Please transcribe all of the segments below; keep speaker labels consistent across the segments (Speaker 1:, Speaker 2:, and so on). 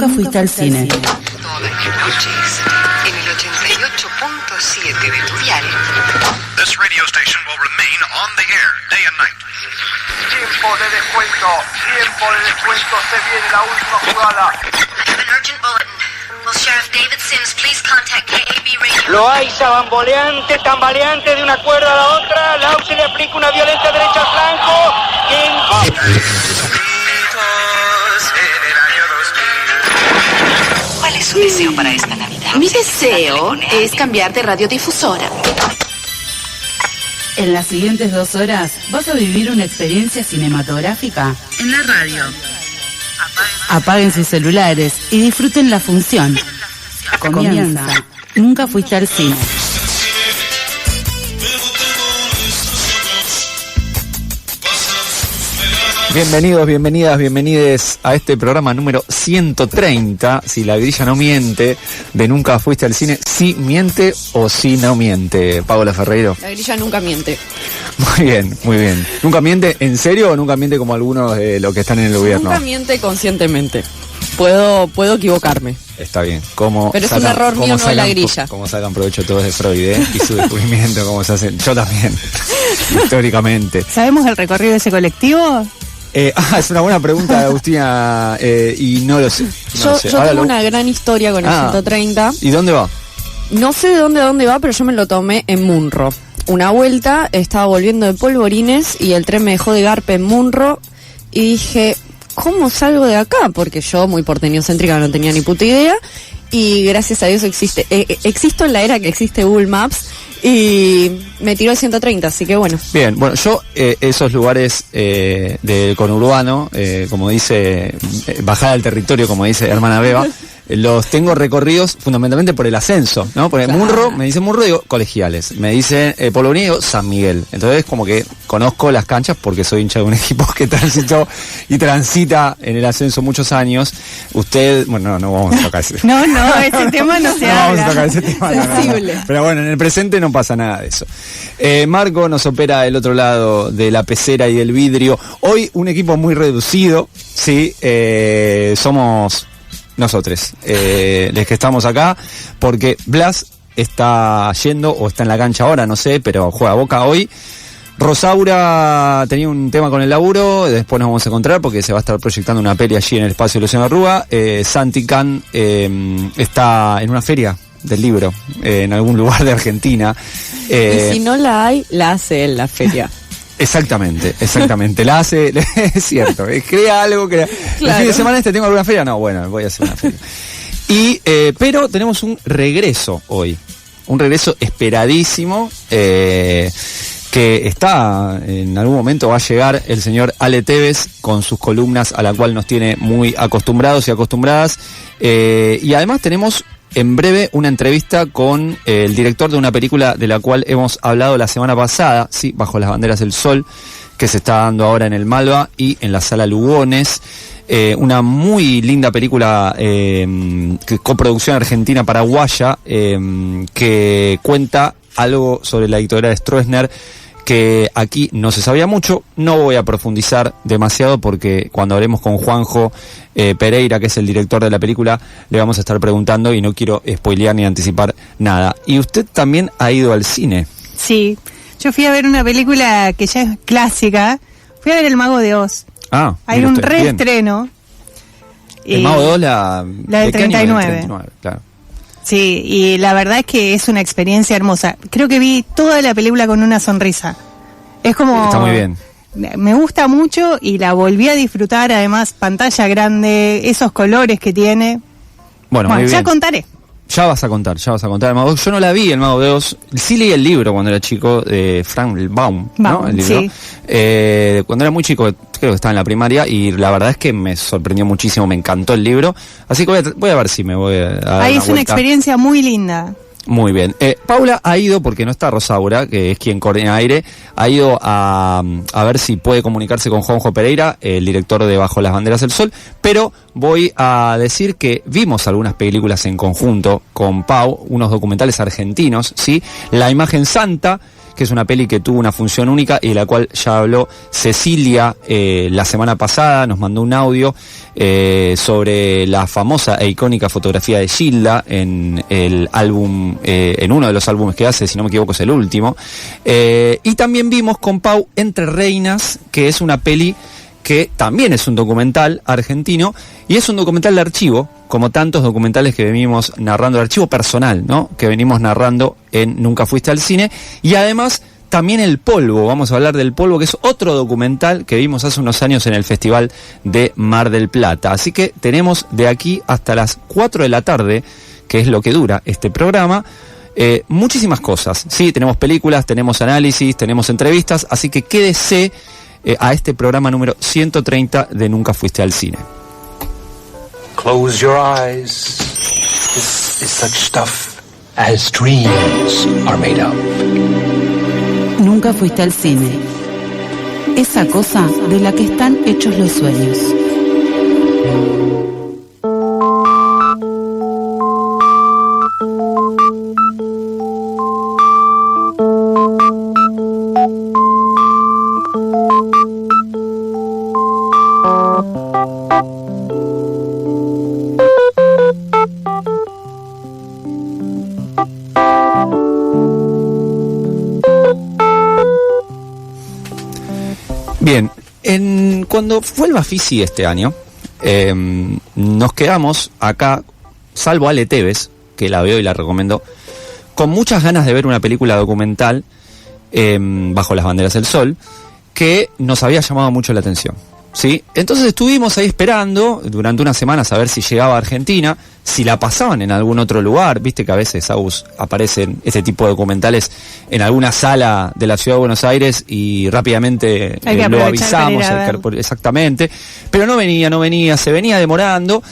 Speaker 1: Nunca fuiste al cine.
Speaker 2: Todas las noches, en el 88.7 de tu dial.
Speaker 3: This radio station will remain on the air day and night.
Speaker 4: Tiempo de descuento, se viene la última jugada.
Speaker 5: I have an urgent bulletin. Will Sheriff David Sims please contact KAB Radio?
Speaker 6: Lo hay tambaleante de una cuerda a la otra. Lausi le aplica una violenta derecha al flanco.
Speaker 2: ¿Cuál es su deseo para esta Navidad?
Speaker 7: Mi deseo es cambiar de radiodifusora.
Speaker 1: En las siguientes 2 horas vas a vivir una experiencia cinematográfica en la radio. Apaguen sus celulares y disfruten la función. Comienza. Nunca fuiste al cine.
Speaker 8: Bienvenidos, bienvenidas, bienvenides a este programa número 130, si la grilla no miente, de Nunca fuiste al cine. ¿Sí miente o sí no miente, Paola Ferreiro?
Speaker 9: La grilla nunca miente.
Speaker 8: Muy bien, muy bien. ¿Nunca miente en serio o nunca miente como algunos de los que están en el gobierno?
Speaker 9: Nunca miente conscientemente. Puedo equivocarme.
Speaker 8: Está bien.
Speaker 9: Pero es un error mío, no de la grilla.
Speaker 8: Como sacan provecho todos de Freud, y su descubrimiento, cómo se hacen. Yo también, históricamente.
Speaker 10: ¿Sabemos el recorrido de ese colectivo?
Speaker 8: Es una buena pregunta, Agustina, y no lo sé.
Speaker 9: Yo tengo una gran historia con el 130.
Speaker 8: ¿Y dónde va?
Speaker 9: No sé de dónde va, pero yo me lo tomé en Munro. Una vuelta, estaba volviendo de Polvorines y el tren me dejó de garpe en Munro y dije, ¿cómo salgo de acá? Porque yo, muy porteñocéntrica, no tenía ni puta idea y gracias a Dios existo en la era que existe Google Maps y me tiró el 130, así que bueno.
Speaker 8: Bien, bueno, yo esos lugares del conurbano, como dice, bajada del territorio, como dice hermana Beba, los tengo recorridos fundamentalmente por el ascenso, ¿no? Porque Munro, me dice Munro, digo colegiales. Me dice Polvorines, digo San Miguel. Entonces, como que conozco las canchas porque soy hincha de un equipo que transitó y transita en el ascenso muchos años. Usted, bueno, no vamos a tocar ese
Speaker 10: No, ese tema no se habla.
Speaker 8: No vamos a tocar ese tema.
Speaker 9: Sensible.
Speaker 8: No. Pero bueno, en el presente no pasa nada de eso. Marco nos opera del otro lado de la pecera y del vidrio. Hoy un equipo muy reducido, sí, somos nosotros, los que estamos acá, porque Blas está yendo, o está en la cancha ahora, no sé, pero juega Boca hoy. Rosaura tenía un tema con el laburo, después nos vamos a encontrar porque se va a estar proyectando una peli allí en el espacio de Luciano Arruga. Santi Can está en una feria del libro, en algún lugar de Argentina.
Speaker 9: Y si no la hay, la hace él, la feria.
Speaker 8: Exactamente. La hace, es cierto, crea algo que... Claro. ¿El fin de semana tengo alguna feria? No, bueno, voy a hacer una feria. Pero tenemos un regreso hoy, un regreso esperadísimo, que está, en algún momento va a llegar el señor Ale Tevez con sus columnas a la cual nos tiene muy acostumbrados y acostumbradas, y además tenemos en breve una entrevista con el director de una película de la cual hemos hablado la semana pasada, sí, Bajo las banderas del sol, que se está dando ahora en el Malva y en la Sala Lugones. Una muy linda película, coproducción argentina-paraguaya, que cuenta algo sobre la dictadura de Stroessner, que aquí no se sabía mucho. No voy a profundizar demasiado porque cuando hablemos con Juanjo Pereira, que es el director de la película, le vamos a estar preguntando y no quiero spoilear ni anticipar nada. ¿Y usted también ha ido al cine?
Speaker 10: Sí, yo fui a ver una película que ya es clásica, fui a ver El Mago de Oz. Hay un reestreno.
Speaker 8: El Mago de Oz, la
Speaker 10: del 39.
Speaker 8: 39, claro.
Speaker 10: Sí, y la verdad es que es una experiencia hermosa. Creo que vi toda la película con una sonrisa. Es como...
Speaker 8: Está muy bien.
Speaker 10: Me gusta mucho y la volví a disfrutar, además, pantalla grande, esos colores que tiene.
Speaker 8: Bueno, muy bien.
Speaker 10: Ya contaré.
Speaker 8: Ya vas a contar el Mago de Oz. Yo no la vi, el Mago de Oz. Sí leí el libro cuando era chico, de Frank Baum, ¿no? El libro. Sí. Cuando era muy chico, creo que estaba en la primaria, y la verdad es que me sorprendió muchísimo, me encantó el libro. Así que voy a ver si me voy a dar
Speaker 10: ahí es una experiencia muy linda.
Speaker 8: Muy bien. Paula ha ido, porque no está Rosaura, que es quien coordina aire, ha ido a ver si puede comunicarse con Juanjo Pereira, el director de Bajo las banderas del sol, pero voy a decir que vimos algunas películas en conjunto con Pau, unos documentales argentinos, ¿sí? La imagen santa, que es una peli que tuvo una función única y de la cual ya habló Cecilia la semana pasada, nos mandó un audio sobre la famosa e icónica fotografía de Gilda en el álbum, en uno de los álbumes que hace, si no me equivoco es el último, y también vimos con Pau Entre Reinas, que es una peli que también es un documental argentino, y es un documental de archivo, como tantos documentales que venimos narrando, de archivo personal, ¿no?, que venimos narrando en Nunca Fuiste al Cine, y además también El Polvo, vamos a hablar del Polvo, que es otro documental que vimos hace unos años en el Festival de Mar del Plata. Así que tenemos de aquí hasta las 4 de la tarde, que es lo que dura este programa, muchísimas cosas. Sí, tenemos películas, tenemos análisis, tenemos entrevistas, así que quédese a este programa número 130 de Nunca Fuiste al Cine.
Speaker 11: Close your eyes. This is such stuff as dreams are made of.
Speaker 1: Nunca fuiste al cine. Esa cosa de la que están hechos los sueños.
Speaker 8: Bien, cuando fue el Bafisi este año, nos quedamos acá, salvo Ale Tevez, que la veo y la recomiendo, con muchas ganas de ver una película documental, Bajo las Banderas del Sol, que nos había llamado mucho la atención, ¿sí? Entonces estuvimos ahí esperando durante unas semanas a ver si llegaba a Argentina, si la pasaban en algún otro lugar. Viste que a veces, Agus, aparecen este tipo de documentales en alguna sala de la Ciudad de Buenos Aires y rápidamente lo avisamos. Exactamente. Pero no venía, se venía demorando,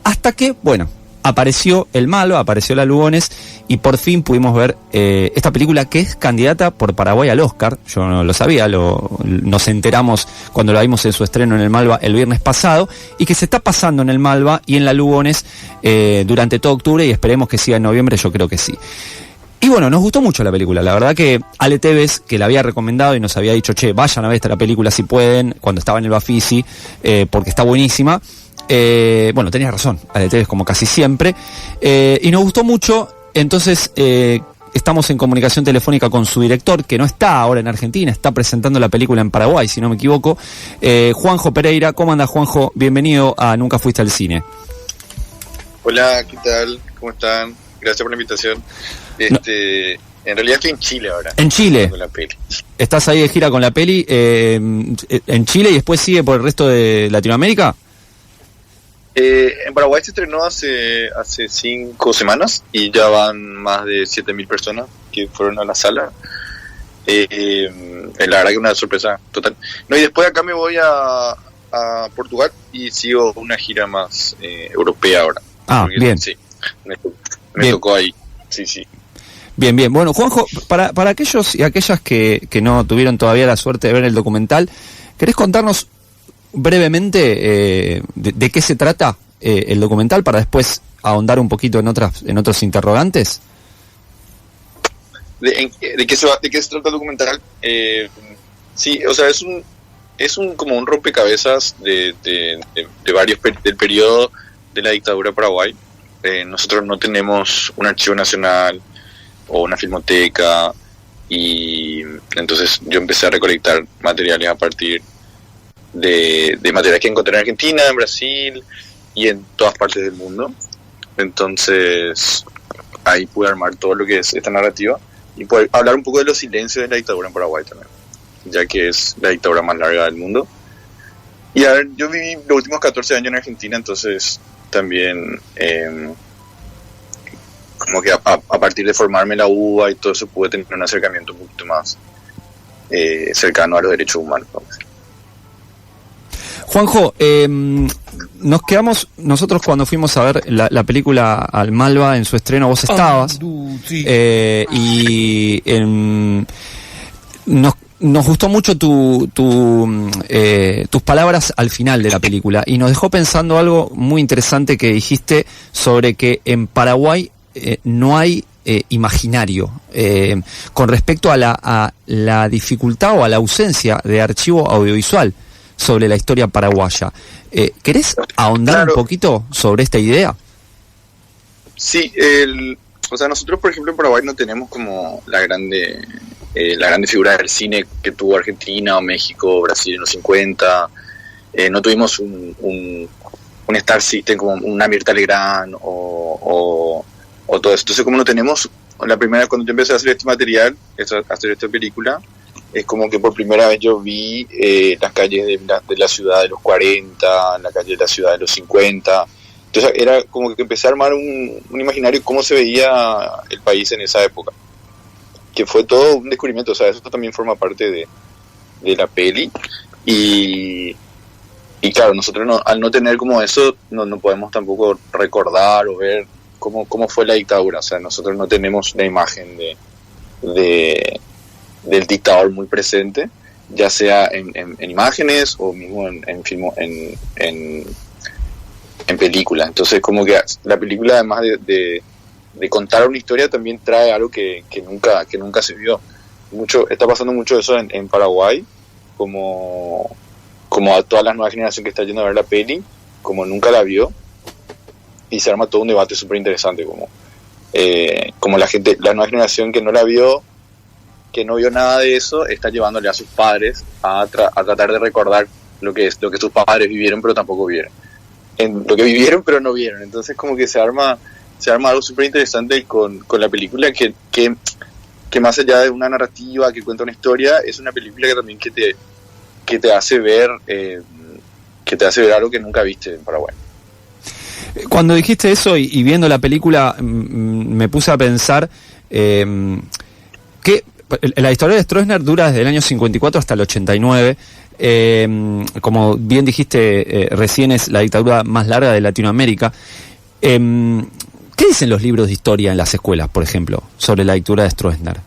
Speaker 8: hasta que, bueno, apareció El Malo, apareció La Lugones, y por fin pudimos ver esta película que es candidata por Paraguay al Oscar. Yo no lo sabía, nos enteramos cuando la vimos en su estreno en el Malva el viernes pasado, y que se está pasando en el Malva y en La Lugones durante todo octubre, y esperemos que siga en noviembre, yo creo que sí. Y bueno, nos gustó mucho la película, la verdad que Ale Tevez, que la había recomendado y nos había dicho, che, vayan a ver esta película si pueden, cuando estaba en el Bafisi, porque está buenísima. Bueno, tenías razón, Ale Tevez, como casi siempre, y nos gustó mucho. Entonces estamos en comunicación telefónica con su director, que no está ahora en Argentina, está presentando la película en Paraguay, si no me equivoco, Juanjo Pereira. ¿Cómo anda, Juanjo? Bienvenido a Nunca Fuiste al Cine.
Speaker 12: Hola, ¿qué tal? ¿Cómo están? Gracias por la invitación. En realidad estoy en Chile ahora. ¿En Chile? Con la peli.
Speaker 8: ¿Estás ahí de gira con la peli en Chile y después sigue por el resto de Latinoamérica?
Speaker 12: En Paraguay se estrenó hace 5 semanas y ya van más de 7.000 personas que fueron a la sala. La verdad que una sorpresa total. No, y después acá me voy a Portugal y sigo una gira más europea ahora.
Speaker 8: Porque, bien.
Speaker 12: Sí, me tocó ahí. Sí.
Speaker 8: Bien. Bueno, Juanjo, para aquellos y aquellas que no tuvieron todavía la suerte de ver el documental, ¿querés contarnos brevemente de qué se trata el documental, para después ahondar un poquito en otros interrogantes?
Speaker 12: ¿De qué se trata el documental? Sí, o sea, es como un rompecabezas de varios del periodo de la dictadura Paraguay. Nosotros no tenemos un archivo nacional o una filmoteca, y entonces yo empecé a recolectar materiales a partir de materiales que encontré en Argentina, en Brasil y en todas partes del mundo. Entonces ahí pude armar todo lo que es esta narrativa y poder hablar un poco de los silencios de la dictadura en Paraguay también, ya que es la dictadura más larga del mundo. Y a ver, yo viví los últimos 14 años en Argentina, entonces también como que a partir de formarme en la UBA y todo eso, pude tener un acercamiento un poquito más cercano a los derechos humanos, vamos a decir.
Speaker 8: Juanjo, nos quedamos nosotros cuando fuimos a ver la película al Malva en su estreno, vos estabas, sí. Y nos gustó mucho tus palabras al final de la película, y nos dejó pensando algo muy interesante que dijiste sobre que en Paraguay no hay imaginario con respecto a la dificultad o a la ausencia de archivo audiovisual sobre la historia paraguaya. ¿Querés ahondar un poquito sobre esta idea?
Speaker 12: Sí, o sea, nosotros, por ejemplo, en Paraguay no tenemos como la grande figura del cine que tuvo Argentina o México, Brasil en los 50. No tuvimos un Star System como una Mirta Legrand o todo eso. Entonces, como no tenemos, la primera vez cuando yo empecé a hacer este material, a hacer esta película, es como que por primera vez yo vi las calles de la ciudad de los 40, la calle de la ciudad de los 50. Entonces era como que empecé a armar un imaginario de cómo se veía el país en esa época, que fue todo un descubrimiento. O sea, eso también forma parte de la peli. Y claro, nosotros al no tener como eso, no podemos tampoco recordar o ver cómo fue la dictadura. O sea, nosotros no tenemos la imagen del dictador muy presente, ya sea en imágenes o mismo en película. Entonces, como que la película, además de contar una historia, también trae algo que nunca se vio. Está pasando mucho eso en Paraguay, como a todas las nuevas generaciones que está yendo a ver la peli, como nunca la vio, y se arma todo un debate súper interesante, como la nueva generación que no la vio, que no vio nada de eso, está llevándole a sus padres a tratar de recordar lo que sus padres vivieron pero tampoco vieron, lo que vivieron pero no vieron. Entonces como que se arma algo súper interesante con la película, que más allá de una narrativa que cuenta una historia, es una película que también que te hace ver algo que nunca viste en Paraguay.
Speaker 8: Cuando dijiste eso y viendo la película, me puse a pensar que la historia de Stroessner dura desde el año 54 hasta el 89. Como bien dijiste recién, es la dictadura más larga de Latinoamérica. ¿Qué dicen los libros de historia en las escuelas, por ejemplo, sobre la dictadura de Stroessner?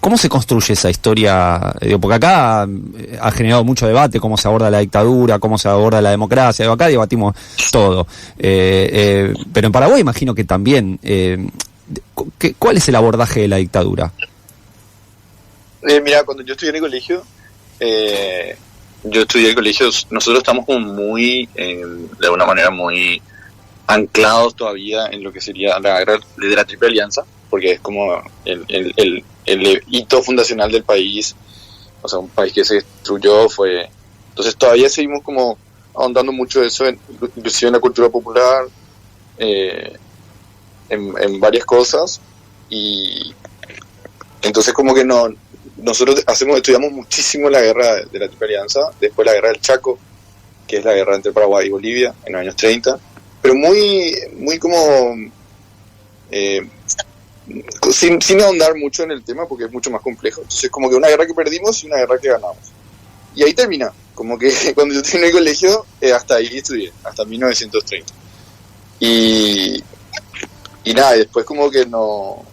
Speaker 8: ¿Cómo se construye esa historia? Porque acá ha generado mucho debate, cómo se aborda la dictadura, cómo se aborda la democracia. Acá debatimos todo. Pero en Paraguay imagino que también. ¿Cuál es el abordaje de la dictadura?
Speaker 12: Mira, cuando yo estudié en el colegio, nosotros estamos como muy, de alguna manera muy anclados todavía en lo que sería la guerra de la Triple Alianza, porque es como el hito fundacional del país. O sea, un país que se destruyó fue... Entonces todavía seguimos como ahondando mucho eso, inclusive en la cultura popular, en varias cosas. Y entonces como que nosotros estudiamos muchísimo la guerra de la Triple Alianza, después la guerra del Chaco, que es la guerra entre Paraguay y Bolivia en los años 30, pero muy como sin ahondar mucho en el tema, porque es mucho más complejo. Entonces como que una guerra que perdimos y una guerra que ganamos, y ahí termina. Como que cuando yo terminé el colegio, hasta ahí estudié, hasta 1930, y nada, y después como que no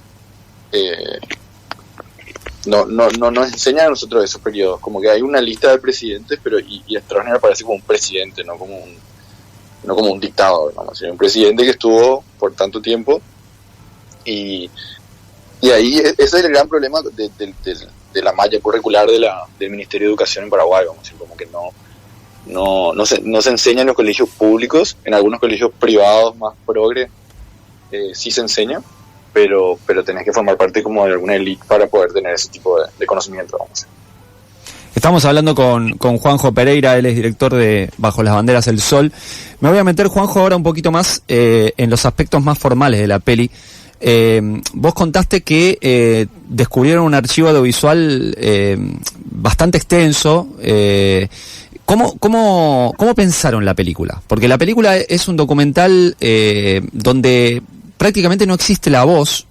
Speaker 12: nos enseñan a nosotros esos periodos. Como que hay una lista de presidentes, pero y Stroessner aparece como un presidente, no como un dictador, vamos a decir, un presidente que estuvo por tanto tiempo. Y ahí ese es el gran problema de la malla curricular del Ministerio de Educación en Paraguay, vamos a decir, como que no se enseña en los colegios públicos. En algunos colegios privados más progre sí se enseña, pero tenés que formar parte como de alguna élite para poder tener ese tipo de conocimiento, vamos a decir.
Speaker 8: Estamos hablando con Juanjo Pereira, él es director de Bajo las Banderas del Sol. Me voy a meter, Juanjo, ahora un poquito más en los aspectos más formales de la peli. Vos contaste que descubrieron un archivo audiovisual bastante extenso. ¿Cómo pensaron la película? Porque la película es un documental donde prácticamente no existe la voz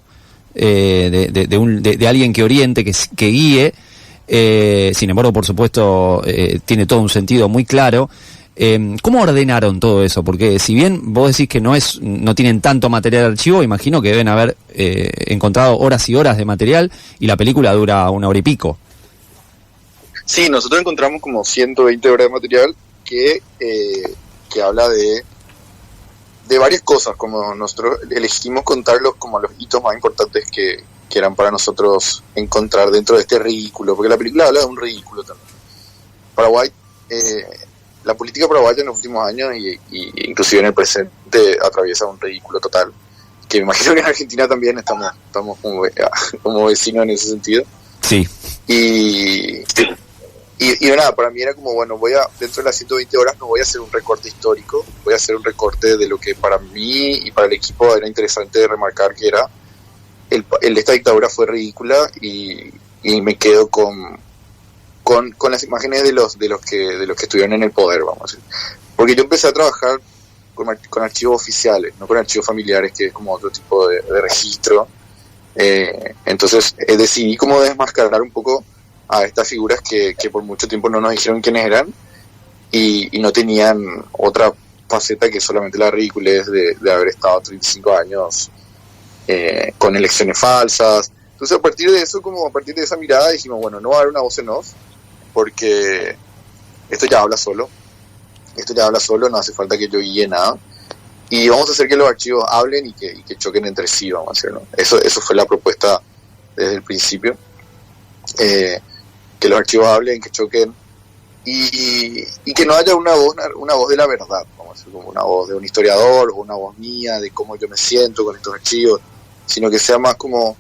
Speaker 8: de alguien que oriente, que guíe. Sin embargo, por supuesto, tiene todo un sentido muy claro. ¿Cómo ordenaron todo eso? Porque si bien vos decís que no tienen tanto material de archivo, imagino que deben haber encontrado horas y horas de material, y la película dura 1 hora y pico.
Speaker 12: Sí, nosotros encontramos como 120 horas de material que habla varias cosas, como nosotros elegimos contarlos como los hitos más importantes que eran para nosotros encontrar dentro de este ridículo, porque la película habla de un ridículo también. Paraguay, la política paraguaya en los últimos años y inclusive en el presente atraviesa un ridículo total, que me imagino que en Argentina también estamos como vecinos en ese sentido.
Speaker 8: Sí.
Speaker 12: Y nada, para mí era como, bueno, dentro de las 120 horas no voy a hacer un recorte histórico, voy a hacer un recorte de lo que para mí y para el equipo era interesante remarcar, que era esta dictadura fue ridícula, y me quedo con las imágenes de los que estuvieron en el poder, vamos a decir. Porque yo empecé a trabajar con archivos oficiales, no con archivos familiares, que es como otro tipo de registro. Entonces decidí como desmascarar un poco a estas figuras que por mucho tiempo no nos dijeron quiénes eran, y no tenían otra faceta que solamente la ridiculez de haber estado 35 años con elecciones falsas. Entonces a partir de esa mirada dijimos, bueno, no va a haber una voz en off, porque esto ya habla solo, no hace falta que yo guíe nada, y vamos a hacer que los archivos hablen y que choquen entre sí, vamos a hacerlo. Eso fue la propuesta desde el principio, que los archivos hablen, que choquen, y que no haya una voz de la verdad, vamos a decir, como una voz de un historiador o una voz mía de cómo yo me siento con estos archivos, sino que sea más como,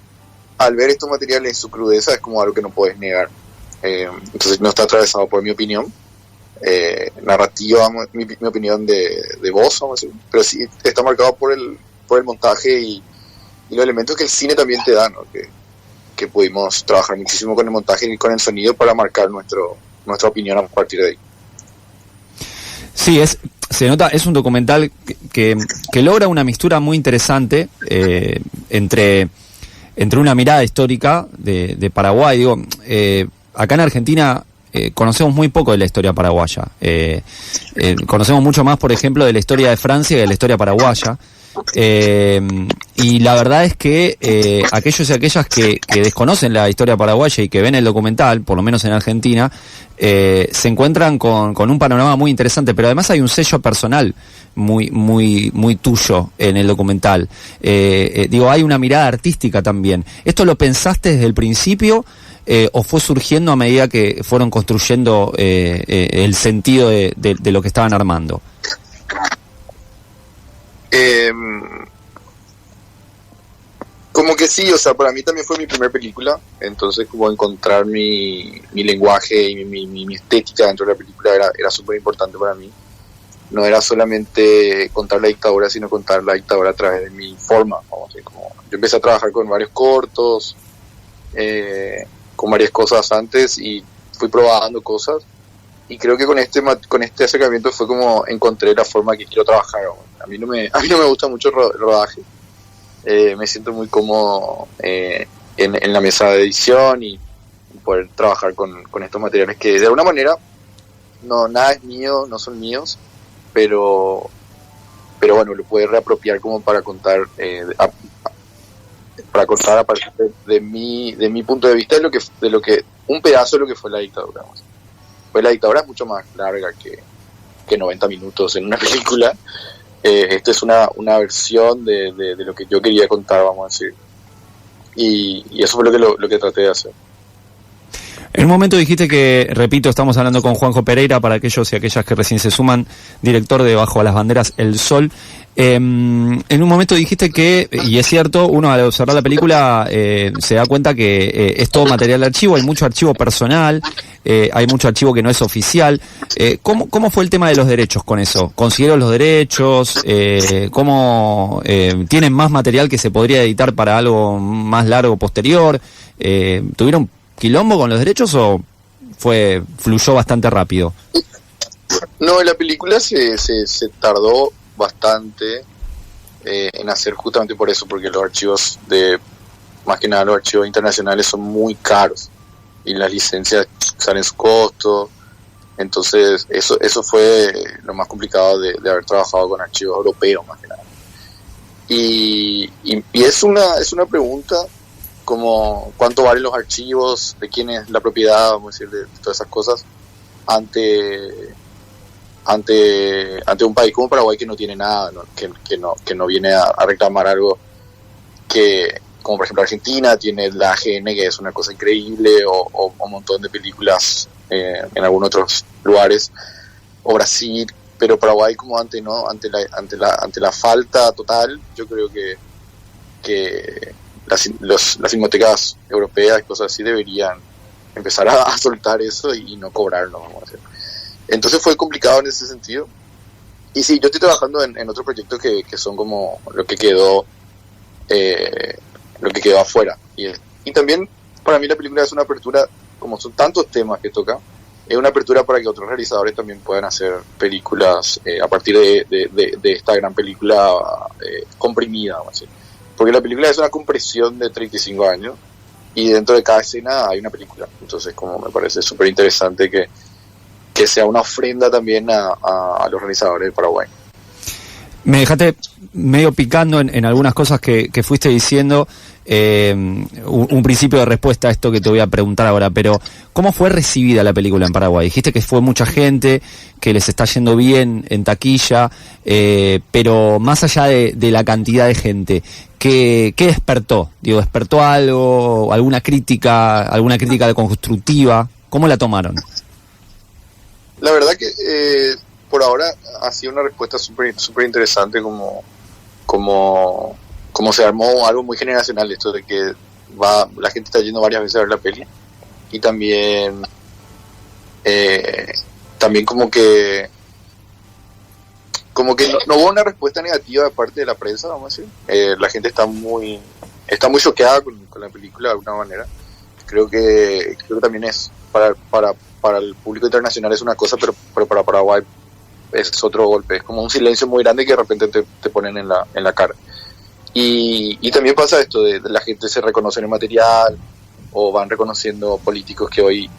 Speaker 12: al ver estos materiales en su crudeza, es como algo que no puedes negar. Entonces no está atravesado por mi opinión narrativa, mi opinión de voz, vamos a decir, pero sí está marcado por el montaje y los elementos que el cine también te da, ¿no? Que pudimos trabajar muchísimo con el montaje y con el sonido para marcar nuestra opinión a partir de ahí.
Speaker 8: Sí, se nota, es un documental que logra una mixtura muy interesante entre una mirada histórica de Paraguay. Digo, acá en Argentina conocemos muy poco de la historia paraguaya. Conocemos mucho más, por ejemplo, de la historia de Francia que de la historia paraguaya. Y la verdad es que aquellos y aquellas que desconocen la historia paraguaya y que ven el documental, por lo menos en Argentina, se encuentran con un panorama muy interesante, pero además hay un sello personal muy tuyo en el documental. Hay una mirada artística también. ¿Esto lo pensaste desde el principio o fue surgiendo a medida que fueron construyendo el sentido de lo que estaban armando?
Speaker 12: Como que sí, o sea, para mí también fue mi primera película, entonces como encontrar mi lenguaje y mi estética dentro de la película era súper importante para mí. No era solamente contar la dictadura, sino contar la dictadura a través de mi forma, vamos a decir, como yo empecé a trabajar con varios cortos, con varias cosas antes, y fui probando cosas, y creo que con este acercamiento fue como encontré la forma que quiero trabajar. A mí no me gusta mucho el rodaje, me siento muy cómodo en la mesa de edición y poder trabajar con estos materiales que de alguna manera nada es mío, no son míos, pero bueno, lo puedes reapropiar como para contar a partir de mi punto de vista de lo que un pedazo de lo que fue la dictadura. Pues la dictadura es mucho más larga que 90 minutos en una película. Esto es una versión de lo que yo quería contar, vamos a decir. Y eso fue lo que traté de hacer.
Speaker 8: En un momento dijiste que, repito, estamos hablando con Juanjo Pereira, para aquellos y aquellas que recién se suman, director de Bajo las Banderas El Sol. En un momento dijiste que, y es cierto, uno al observar la película se da cuenta que es todo material de archivo, hay mucho archivo personal, hay mucho archivo que no es oficial. ¿Cómo fue el tema de los derechos con eso? ¿Consiguieron los derechos? ¿Cómo tienen más material que se podría editar para algo más largo posterior? ¿Tuvieron quilombo con los derechos o fluyó bastante rápido?
Speaker 12: No, la película se tardó bastante en hacer, justamente por eso, porque los archivos más que nada los archivos internacionales son muy caros y las licencias salen su costo. Entonces eso fue lo más complicado de haber trabajado con archivos europeos, más que nada. Y es una pregunta como cuánto valen los archivos, de quién es la propiedad, vamos a decir, de todas esas cosas, ante ante un país como Paraguay que no tiene nada, ¿no? que no viene a reclamar algo que, como por ejemplo Argentina tiene la AGN, que es una cosa increíble, o un montón de películas en algunos otros lugares, o Brasil, pero Paraguay como ante la falta total. Yo creo que las filmotecas europeas y cosas así deberían empezar a soltar eso y no cobrarlo, vamos a decir. Entonces fue complicado en ese sentido. Y sí, yo estoy trabajando en otros proyectos que son como lo que quedó afuera. Y también para mí la película es una apertura, como son tantos temas que toca, es una apertura para que otros realizadores también puedan hacer películas a partir de esta gran película comprimida, vamos a decir. Porque la película es una compresión de 35 años y dentro de cada escena hay una película. Entonces como me parece súper interesante que sea una ofrenda también a los realizadores de Paraguay.
Speaker 8: Me dejaste medio picando en algunas cosas que fuiste diciendo, un principio de respuesta a esto que te voy a preguntar ahora, pero ¿cómo fue recibida la película en Paraguay? Dijiste que fue mucha gente, que les está yendo bien en taquilla, pero más allá de la cantidad de gente, ¿qué despertó? Digo, ¿despertó algo, alguna crítica constructiva? ¿Cómo la tomaron?
Speaker 12: La verdad que por ahora ha sido una respuesta súper interesante, como se armó algo muy generacional, esto de que la gente está yendo varias veces a ver la peli, y también como que no hubo una respuesta negativa de parte de la prensa, vamos a decir. La gente está muy choqueada con la película de alguna manera. Creo que también es para el público internacional es una cosa, pero para Paraguay es otro golpe. Es como un silencio muy grande que de repente te ponen en la cara. Y también pasa esto de la gente se reconoce en el material, o van reconociendo políticos que hoy,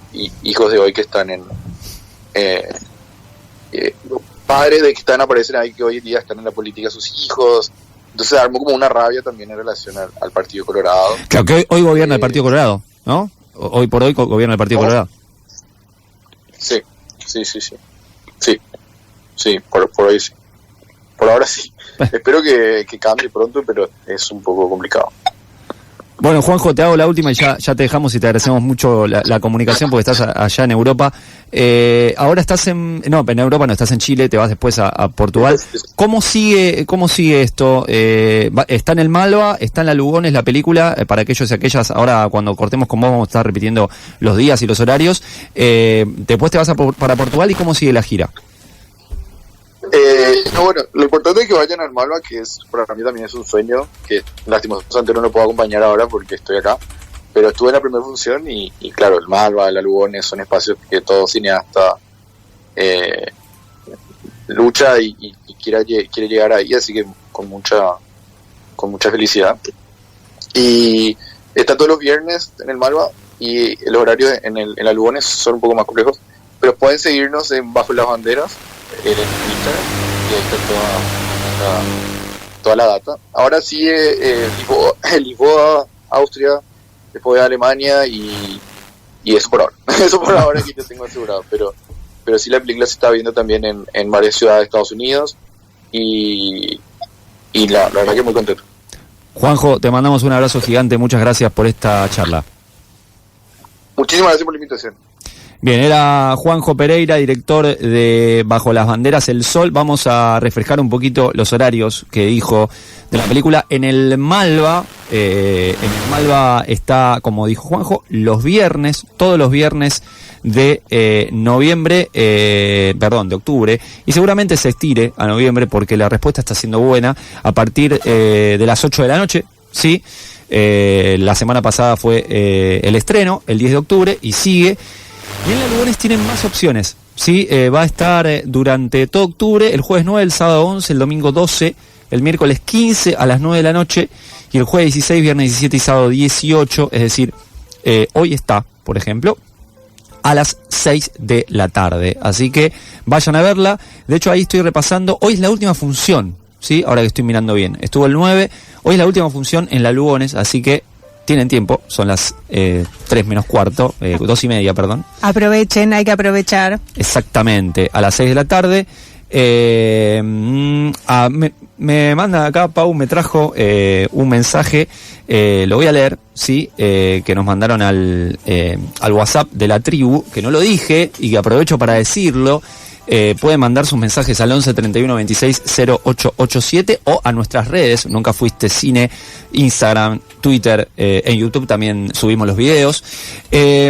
Speaker 12: hijos de hoy que están padres de que aparecen ahí, que hoy en día están en la política, sus hijos. Entonces armó como una rabia también en relación al Partido Colorado.
Speaker 8: Claro, que hoy gobierna el Partido Colorado, ¿no? Hoy por hoy gobierna el Partido Colorado.
Speaker 12: Sí, por hoy sí. Por ahora sí. Espero que cambie pronto, pero es un poco complicado.
Speaker 8: Bueno, Juanjo, te hago la última y ya te dejamos, y te agradecemos mucho la comunicación porque estás allá en Europa. Ahora estás en Europa no, estás en Chile, te vas después a Portugal. ¿Cómo sigue esto? ¿Está en el Malva? ¿Está en la Lugones la película? Para aquellos y aquellas, ahora cuando cortemos con vos vamos a estar repitiendo los días y los horarios. Después te vas para Portugal, ¿y cómo sigue la gira?
Speaker 12: Bueno, lo importante es que vayan al Malva, que para mí también es un sueño, que lastimosamente no lo puedo acompañar ahora porque estoy acá, pero estuve en la primera función y claro, el Malva, la Lugones son espacios que todo cineasta lucha y quiere llegar ahí, así que con mucha felicidad. Y está todos los viernes en el Malva, y los horarios en la Lugones son un poco más complejos, pero pueden seguirnos en Bajo las Banderas en Instagram, y ahí está toda la data. Ahora sigue Lisboa, Austria, después Alemania, y eso por ahora. Eso por ahora que yo tengo asegurado, pero sí la película se está viendo también en varias ciudades de Estados Unidos, y la verdad que muy contento.
Speaker 8: Juanjo, te mandamos un abrazo gigante, muchas gracias por esta charla.
Speaker 12: Muchísimas gracias por la invitación.
Speaker 8: Bien, era Juanjo Pereira, director de Bajo las Banderas, El Sol. Vamos a refrescar un poquito los horarios que dijo de la película. En el Malva está, como dijo Juanjo, todos los viernes de de octubre, y seguramente se estire a noviembre porque la respuesta está siendo buena, a partir de las 8 de la noche, ¿sí? La semana pasada fue el estreno, el 10 de octubre, y sigue. Y en la Lugones tienen más opciones, ¿sí? Va a estar durante todo octubre, el jueves 9, el sábado 11, el domingo 12, el miércoles 15 a las 9 de la noche, y el jueves 16, viernes 17 y sábado 18, es decir, hoy está, por ejemplo, a las 6 de la tarde. Así que vayan a verla. De hecho, ahí estoy repasando, hoy es la última función, ¿sí? Ahora que estoy mirando bien, estuvo el 9, hoy es la última función en la Lugones, así que tienen tiempo, son las 3 menos cuarto, 2:30, perdón.
Speaker 10: Aprovechen, hay que aprovechar.
Speaker 8: Exactamente, a las 6 de la tarde. Me manda acá, Pau me trajo un mensaje, lo voy a leer, sí, que nos mandaron al WhatsApp de la tribu, que no lo dije y que aprovecho para decirlo. Pueden mandar sus mensajes al 11 31 26 0887 o a nuestras redes, Nunca Fuiste Cine, Instagram, Twitter, en YouTube también subimos los videos.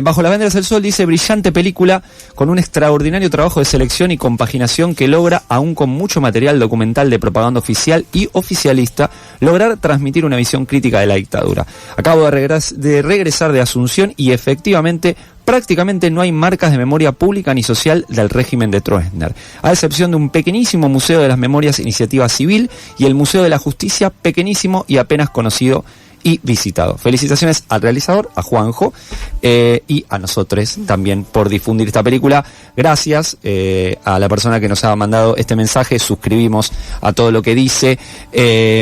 Speaker 8: Bajo las Banderas del Sol dice: brillante película con un extraordinario trabajo de selección y compaginación que logra, aún con mucho material documental de propaganda oficial y oficialista, lograr transmitir una visión crítica de la dictadura. Acabo de regresar de Asunción y efectivamente prácticamente no hay marcas de memoria pública ni social del régimen de Stroessner, a excepción de un pequeñísimo Museo de las Memorias Iniciativa Civil y el Museo de la Justicia, pequeñísimo y apenas conocido y visitado. Felicitaciones al realizador, a Juanjo, y a nosotros también por difundir esta película. Gracias a la persona que nos ha mandado este mensaje, suscribimos a todo lo que dice.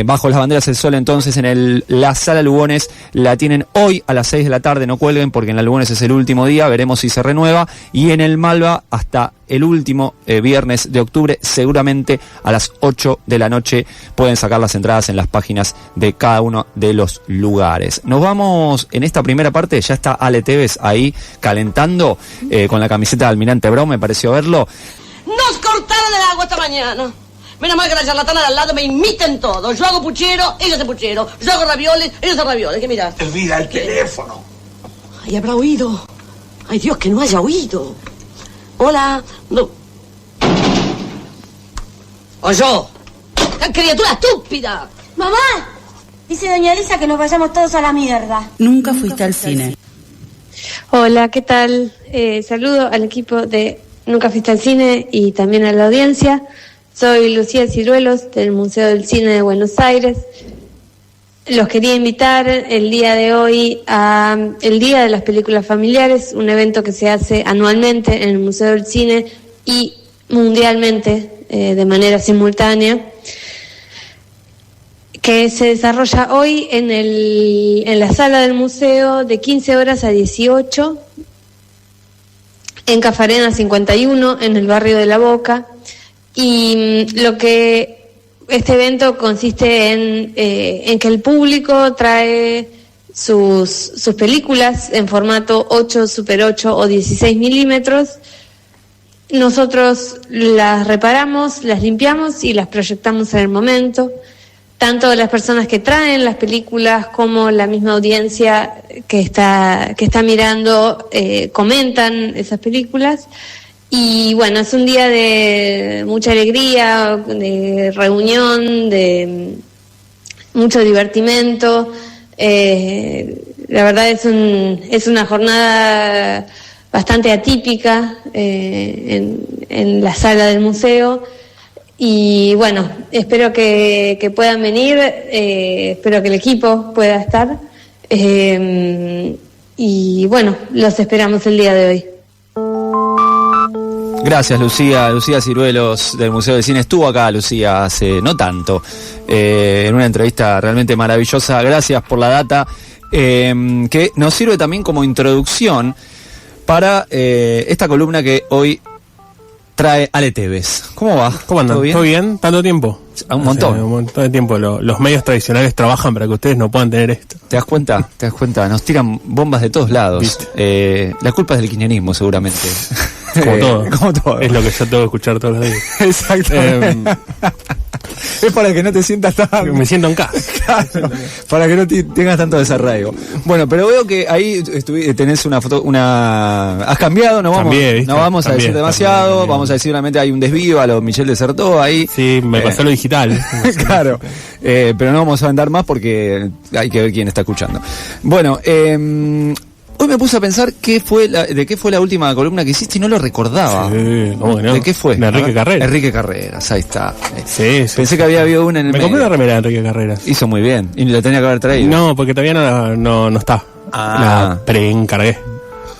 Speaker 8: Bajo las Banderas del Sol, entonces, en la Sala Lugones la tienen hoy a las 6 de la tarde, no cuelguen porque en la Lugones es el último día, veremos si se renueva, y en el Malva hasta el último viernes de octubre, seguramente a las 8 de la noche. Pueden sacar las entradas en las páginas de cada uno de los lugares. Nos vamos en esta primera parte, ya está Ale Tevez ahí calentando con la camiseta de Almirante Brown, me pareció verlo.
Speaker 13: Nos cortaron el agua esta mañana. Menos mal que la charlatana de al lado me imiten todo. Yo hago puchero, ellos hacen puchero. Yo hago ravioles, ellos hacen ravioles. ¿Qué mirás?
Speaker 14: Elvira, el teléfono.
Speaker 13: Ay, habrá oído. Ay, Dios, que no haya oído. Hola. No. O yo. ¡Qué criatura estúpida!
Speaker 15: ¡Mamá! Dice doña Elisa que nos vayamos todos a la mierda.
Speaker 1: Nunca fuiste al cine.
Speaker 16: Hola, ¿qué tal? Saludo al equipo de Nunca Fuiste al Cine y también a la audiencia. Soy Lucía Ciruelos del Museo del Cine de Buenos Aires. Los quería invitar el día de hoy a el Día de las Películas Familiares, un evento que se hace anualmente en el Museo del Cine y mundialmente de manera simultánea, que se desarrolla hoy en la sala del museo de 15 horas a 18, en Cafarena 51, en el barrio de La Boca. Y este evento consiste en que el público trae sus películas en formato 8, Super 8 o 16 milímetros. Nosotros las reparamos, las limpiamos y las proyectamos en el momento. Tanto las personas que traen las películas como la misma audiencia que está mirando comentan esas películas. Y bueno, es un día de mucha alegría, de reunión, de mucho divertimento. La verdad es una jornada bastante atípica en la sala del museo. Y bueno, espero que puedan venir, espero que el equipo pueda estar. Y bueno, los esperamos el día de hoy.
Speaker 8: Gracias, Lucía Ciruelos del Museo del Cine. Estuvo acá, Lucía, hace no tanto, en una entrevista realmente maravillosa. Gracias por la data, que nos sirve también como introducción para esta columna que hoy trae Ale Tevez. ¿Cómo va?
Speaker 17: ¿Cómo andan? ¿Todo bien? ¿Tanto tiempo?
Speaker 8: Un montón.
Speaker 17: Un montón de tiempo. Los medios tradicionales trabajan para que ustedes no puedan tener esto.
Speaker 8: ¿Te das cuenta? Nos tiran bombas de todos lados. La culpa es del kirchnerismo, seguramente.
Speaker 17: Como todo. Es lo que yo tengo que escuchar todos los días.
Speaker 8: Exactamente. Es para que no te sientas tan...
Speaker 17: Me siento en casa.
Speaker 8: Claro, para que no tengas tanto desarraigo. Bueno, pero veo que ahí tenés una foto, Has cambiado, no vamos a decir demasiado, también. Vamos a decir realmente hay un desvío a lo Michel Desertó ahí.
Speaker 17: Sí, me pasó lo digital.
Speaker 8: Claro, pero no vamos a andar más porque hay que ver quién está escuchando. Bueno, hoy me puse a pensar de qué fue la última columna que hiciste y no lo recordaba.
Speaker 17: Sí, ¿cómo que no?
Speaker 8: ¿De qué fue?
Speaker 17: De Enrique Carreras.
Speaker 8: Enrique Carreras, ahí está.
Speaker 17: Sí.
Speaker 8: Pensé que había habido una en el
Speaker 17: Me compré una remera de Enrique Carreras.
Speaker 8: Hizo muy bien. ¿Y la tenía que haber traído?
Speaker 17: No, porque todavía no está. La preencargué.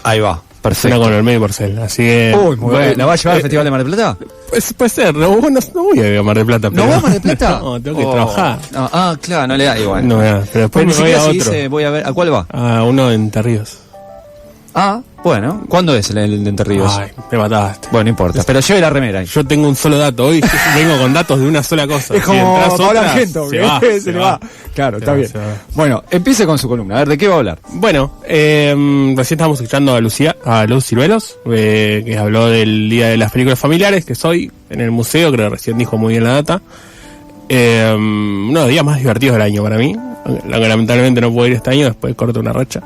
Speaker 8: Ahí va. Perfecto.
Speaker 17: Cena con Olmedo y Porcel. Así que.
Speaker 8: Uy, muy bien. ¿La va a llevar al Festival de Mar del Plata?
Speaker 17: Pues puede ser. No voy a ir a Mar del Plata.
Speaker 8: ¿No va a Mar del Plata?
Speaker 17: No, tengo que trabajar.
Speaker 8: No, claro, no le da igual.
Speaker 17: No, pero después me voy a otro.
Speaker 8: Dice, voy a ver, ¿a cuál va?
Speaker 17: A uno en Entre Ríos.
Speaker 8: Bueno, ¿cuándo es el de Entre Ríos?
Speaker 17: Ay, me mataste.
Speaker 8: Bueno, no importa, pero lleve la remera ahí.
Speaker 17: Yo tengo un solo dato, hoy vengo con datos de una sola cosa.
Speaker 8: Es como Paola Argento, se le va. Claro, está bien. Bueno, empiece con su columna, a ver, ¿de qué va a hablar?
Speaker 17: Bueno, recién estábamos escuchando a Luz Ciruelos, que habló del Día de las Películas Familiares, que es hoy en el museo, creo que recién dijo muy bien la data. Uno de los días más divertidos del año para mí, aunque lamentablemente no puedo ir este año, después corto una racha.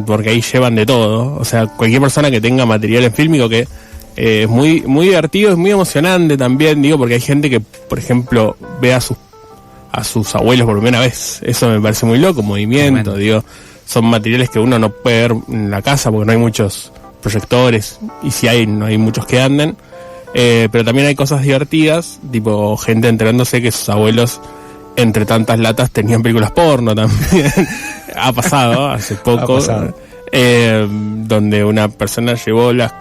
Speaker 17: Porque ahí llevan de todo, o sea, cualquier persona que tenga material en fílmico que es muy muy divertido, es muy emocionante también, digo, porque hay gente que, por ejemplo, ve a sus abuelos por primera vez, eso me parece muy loco, movimiento, tremendo. Digo, son materiales que uno no puede ver en la casa porque no hay muchos proyectores, y si hay, no hay muchos que anden, pero también hay cosas divertidas, tipo gente enterándose que sus abuelos entre tantas latas tenían películas porno también. Ha pasado hace poco, donde una persona llevó las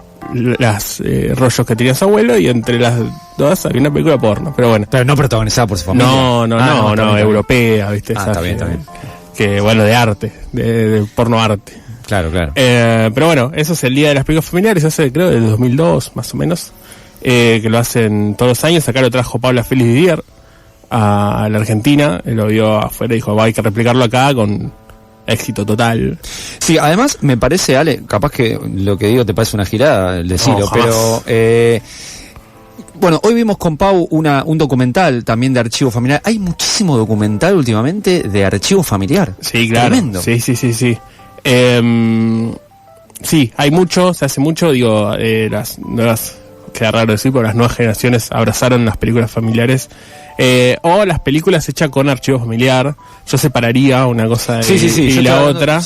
Speaker 17: rollos que tenía su abuelo y entre las dos había una película porno, pero bueno.
Speaker 8: Pero no protagonizada por su familia.
Speaker 17: No, europea, ¿viste?
Speaker 8: Está bien.
Speaker 17: Que bueno, de arte, de porno arte.
Speaker 8: Claro.
Speaker 17: Pero bueno, eso es el Día de las Películas Familiares, hace creo del 2002 más o menos, que lo hacen todos los años. Acá lo trajo Paula Félix Didier a la Argentina, lo vio afuera y dijo, hay que replicarlo acá con éxito total.
Speaker 8: Sí, además me parece, Ale, capaz que lo que digo te parece una girada el decirlo, pero bueno, hoy vimos con Pau un documental también de archivo familiar. Hay muchísimo documental últimamente de archivo familiar.
Speaker 17: Sí, claro.
Speaker 8: Tremendo.
Speaker 17: Sí. Sí, hay mucho, se hace mucho, digo, las nuevas, queda raro decir, pero las nuevas generaciones abrazaron las películas familiares. O las películas hechas con archivo familiar. Yo separaría una cosa y la otra.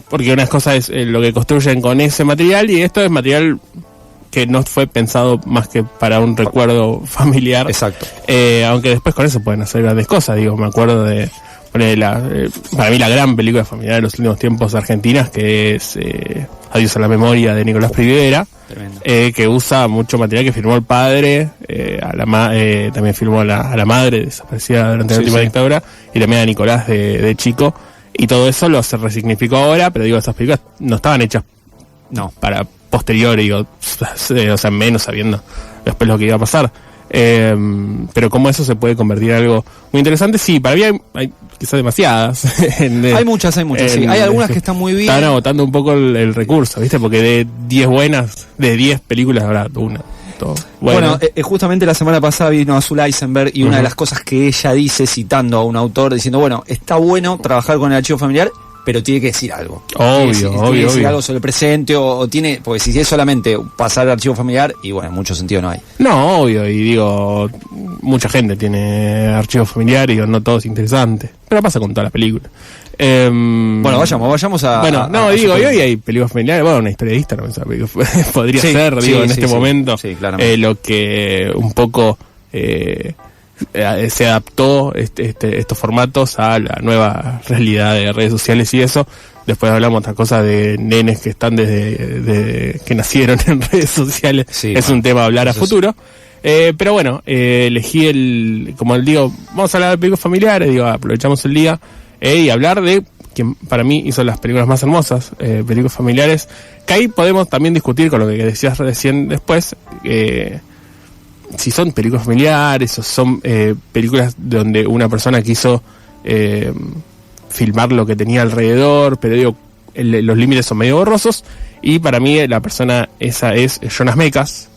Speaker 17: Porque una cosa es lo que construyen con ese material, y esto es material que no fue pensado más que para un recuerdo familiar.
Speaker 8: Exacto.
Speaker 17: Aunque después con eso pueden hacer grandes cosas. Digo, me acuerdo de para mí la gran película familiar de los últimos tiempos argentinas, que es Adiós a la memoria, de Nicolás Privera, que usa mucho material que filmó el padre, también filmó a la madre desaparecida durante la última dictadura, y también a Nicolás de chico, y todo eso lo se resignificó ahora, pero digo, esas películas no estaban hechas para posterior, digo, o sea, menos sabiendo después lo que iba a pasar. Pero cómo eso se puede convertir en algo muy interesante. Sí, para mí hay quizás demasiadas.
Speaker 8: Hay muchas, sí. Hay algunas que están muy bien.
Speaker 17: Están agotando un poco el recurso, ¿viste? Porque de 10 buenas, de 10 películas habrá una.
Speaker 8: Bueno, justamente la semana pasada vino Azul Eisenberg, y una de las cosas que ella dice, citando a un autor, diciendo, bueno, está bueno trabajar con el archivo familiar, pero tiene que decir algo.
Speaker 17: Obvio.
Speaker 8: Tiene que decir algo sobre el presente, o tiene, porque si es solamente pasar al archivo familiar, y bueno, en mucho sentido no hay.
Speaker 17: No, obvio, y digo, mucha gente tiene archivo familiar y no todo es interesante, pero pasa con todas las películas.
Speaker 8: Bueno, vayamos a...
Speaker 17: Bueno, y hoy hay películas familiares, bueno, una historia de Instagram, podría ser, digo, en este momento, lo que un poco... se adaptó estos formatos a la nueva realidad de redes sociales y eso. Después hablamos de otras cosas de nenes que están desde que nacieron en redes sociales. Es un tema a hablar a futuro. Pero bueno, elegí como digo, vamos a hablar de películas familiares, digo, aprovechamos el día y hablar de quien para mí hizo las películas más hermosas, películas familiares, que ahí podemos también discutir con lo que decías recién después, si son películas familiares o son películas donde una persona quiso filmar lo que tenía alrededor, pero digo, los límites son medio borrosos, y para mí la persona esa es Jonas Mekas,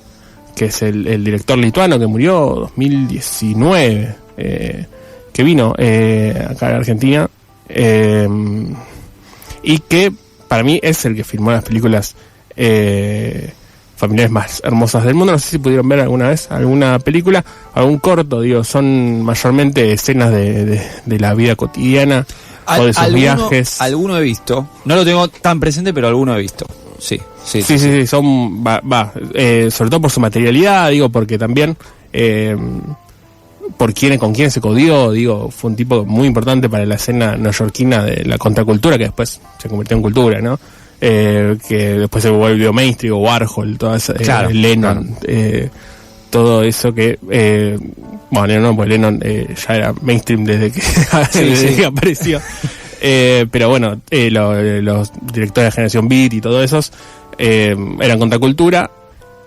Speaker 17: que es el director lituano que murió en 2019, que vino acá a la Argentina, y que para mí es el que filmó las películas familiares más hermosas del mundo. No sé si pudieron ver alguna vez alguna película, algún corto, digo, son mayormente escenas de la vida cotidiana o de sus viajes.
Speaker 8: Alguno he visto, no lo tengo tan presente, pero alguno he visto. Sí, son sobre todo por su materialidad, digo, porque también con quién se codió, digo, fue un tipo muy importante para la escena neoyorquina de la contracultura, que después se convirtió en cultura, ¿no?
Speaker 17: que después se volvió mainstream, o Warhol, toda esa, Lennon, todo eso que bueno, Lennon, pues Lennon ya era mainstream desde que apareció. Pero bueno, los directores de Generación Beat y todos esos eran contracultura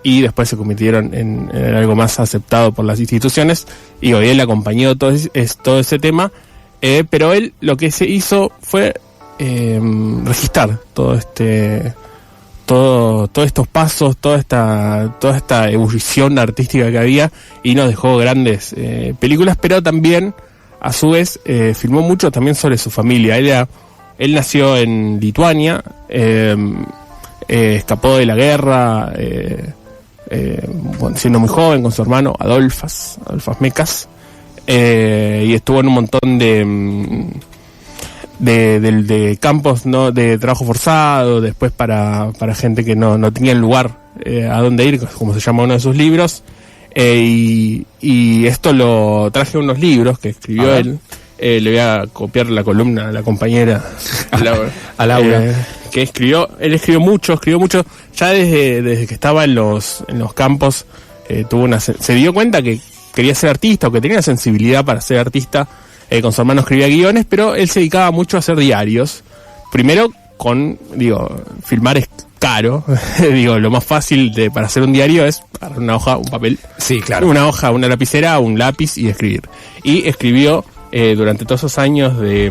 Speaker 17: y después se convirtieron en algo más aceptado por las instituciones, y hoy él acompañó todo ese tema, pero él lo que se hizo fue registrar todos estos pasos, toda esta ebullición artística que había, y nos dejó grandes películas, pero también a su vez filmó mucho también sobre su familia. Él nació en Lituania, escapó de la guerra siendo muy joven con su hermano Adolfas Mekas, y estuvo en un montón de campos, ¿no?, de trabajo forzado, después para gente que no tenía lugar a dónde ir, como se llama uno de sus libros, y esto lo traje a unos libros que escribió él. Le voy a copiar la columna a la compañera a Laura, que él escribió mucho, ya desde que estaba en los campos, se dio cuenta que quería ser artista, o que tenía sensibilidad para ser artista. Con su hermano escribía guiones, pero él se dedicaba mucho a hacer diarios. Primero filmar es caro. Lo más fácil para hacer un diario es agarrar una hoja, un papel. Sí, claro. Una hoja, una lapicera, un lápiz y escribir. Y escribió durante todos esos años de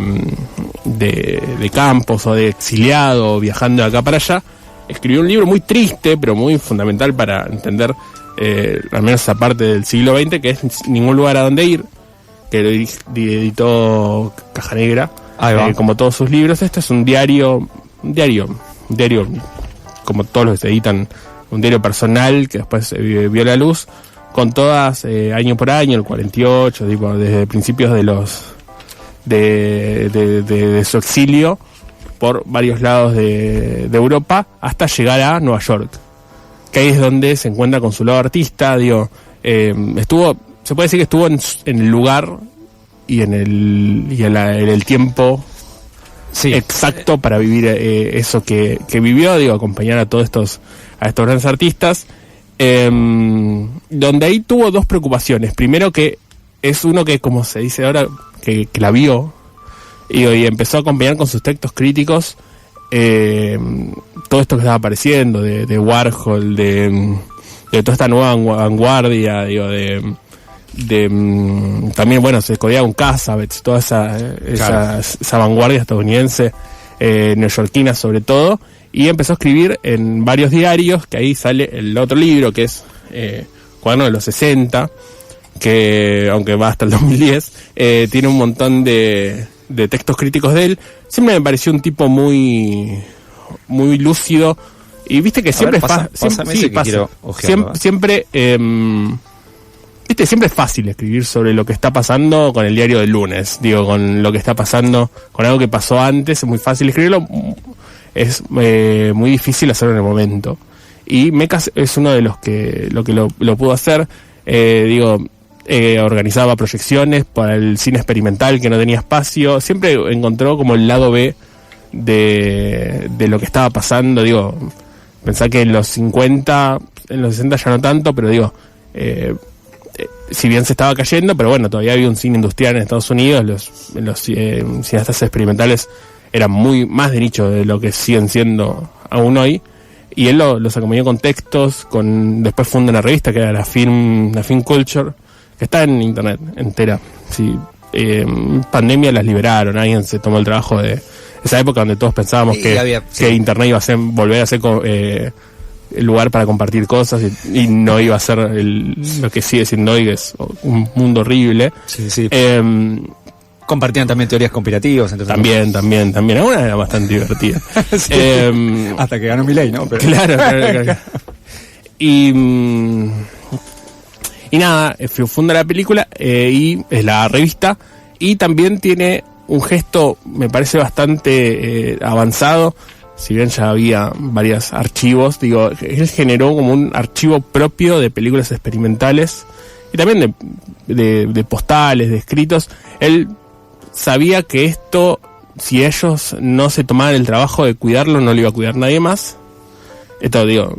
Speaker 17: campos, o de exiliado, viajando de acá para allá. Escribió un libro muy triste, pero muy fundamental para entender al menos esa parte del siglo XX, que es Ningún lugar a donde ir, que lo editó Caja Negra, como todos sus libros. Este es un diario como todos los que se editan, un diario personal que después vio la luz, con todas, año por año, el 48, desde principios de su exilio por varios lados de Europa, hasta llegar a Nueva York, que ahí es donde se encuentra con su lado artista. Se puede decir que estuvo en el lugar y en el tiempo exacto para vivir eso que vivió, acompañar a todos estos grandes artistas, donde ahí tuvo dos preocupaciones. Primero, que es uno que, como se dice ahora, que la vio y empezó a acompañar con sus textos críticos todo esto que estaba apareciendo de Warhol, de toda esta nueva vanguardia, también, bueno, se codiaba un Cassavetes, toda esa vanguardia estadounidense, neoyorquina sobre todo, y empezó a escribir en varios diarios, que ahí sale el otro libro, que es Cuaderno de los 60, que aunque va hasta el 2010, tiene un montón de textos críticos de él. Siempre me pareció un tipo muy lúcido, y viste que siempre siempre siempre es fácil escribir sobre lo que está pasando con el diario del lunes, con lo que está pasando, con algo que pasó antes. Es muy fácil escribirlo, es muy difícil hacerlo en el momento, y Mekas es uno de los que lo pudo hacer. Organizaba proyecciones para el cine experimental que no tenía espacio, siempre encontró como el lado B de lo que estaba pasando. Pensá que en los 50, en los 60 ya no tanto, pero si bien se estaba cayendo, pero bueno, todavía había un cine industrial en Estados Unidos. Los cineastas experimentales eran muy más de nicho de lo que siguen siendo aún hoy, y él los acompañó con textos, después fundó una revista que era la Film Culture, que está en internet entera. Pandemia las liberaron, alguien se tomó el trabajo de esa época donde todos pensábamos que internet iba a volver a ser el lugar para compartir cosas, y no iba a ser lo que sigue siendo hoy, que es un mundo horrible.
Speaker 8: Compartían también teorías conspirativas.
Speaker 17: También. Alguna era bastante divertida.
Speaker 8: Hasta que ganó Milei, ¿no? Pero...
Speaker 17: Claro. Y nada, funda la película y es la revista, y también tiene un gesto, me parece bastante avanzado. Si bien ya había varios archivos, él generó como un archivo propio de películas experimentales, y también de postales, de escritos. Él sabía que esto si ellos no se tomaban el trabajo de cuidarlo, no lo iba a cuidar nadie más. Esto, digo,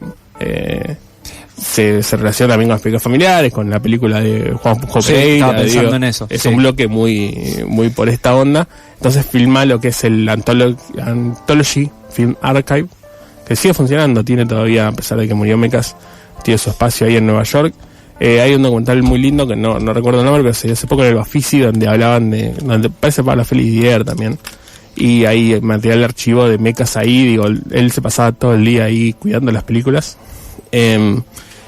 Speaker 17: se relaciona también con las películas familiares, con la película de Juanjo Pereira.
Speaker 8: Pensando en eso.
Speaker 17: Es un bloque muy por esta onda. Entonces filma lo que es el Anthology Film Archive, que sigue funcionando, tiene todavía, a pesar de que murió Mekas, tiene su espacio ahí en Nueva York. Hay un documental muy lindo que no recuerdo el nombre, pero se dio hace poco en el Bafisi, donde hablaban donde parece para la Félix Didier también. Y hay material de archivo de Mekas ahí, digo, él se pasaba todo el día ahí cuidando las películas.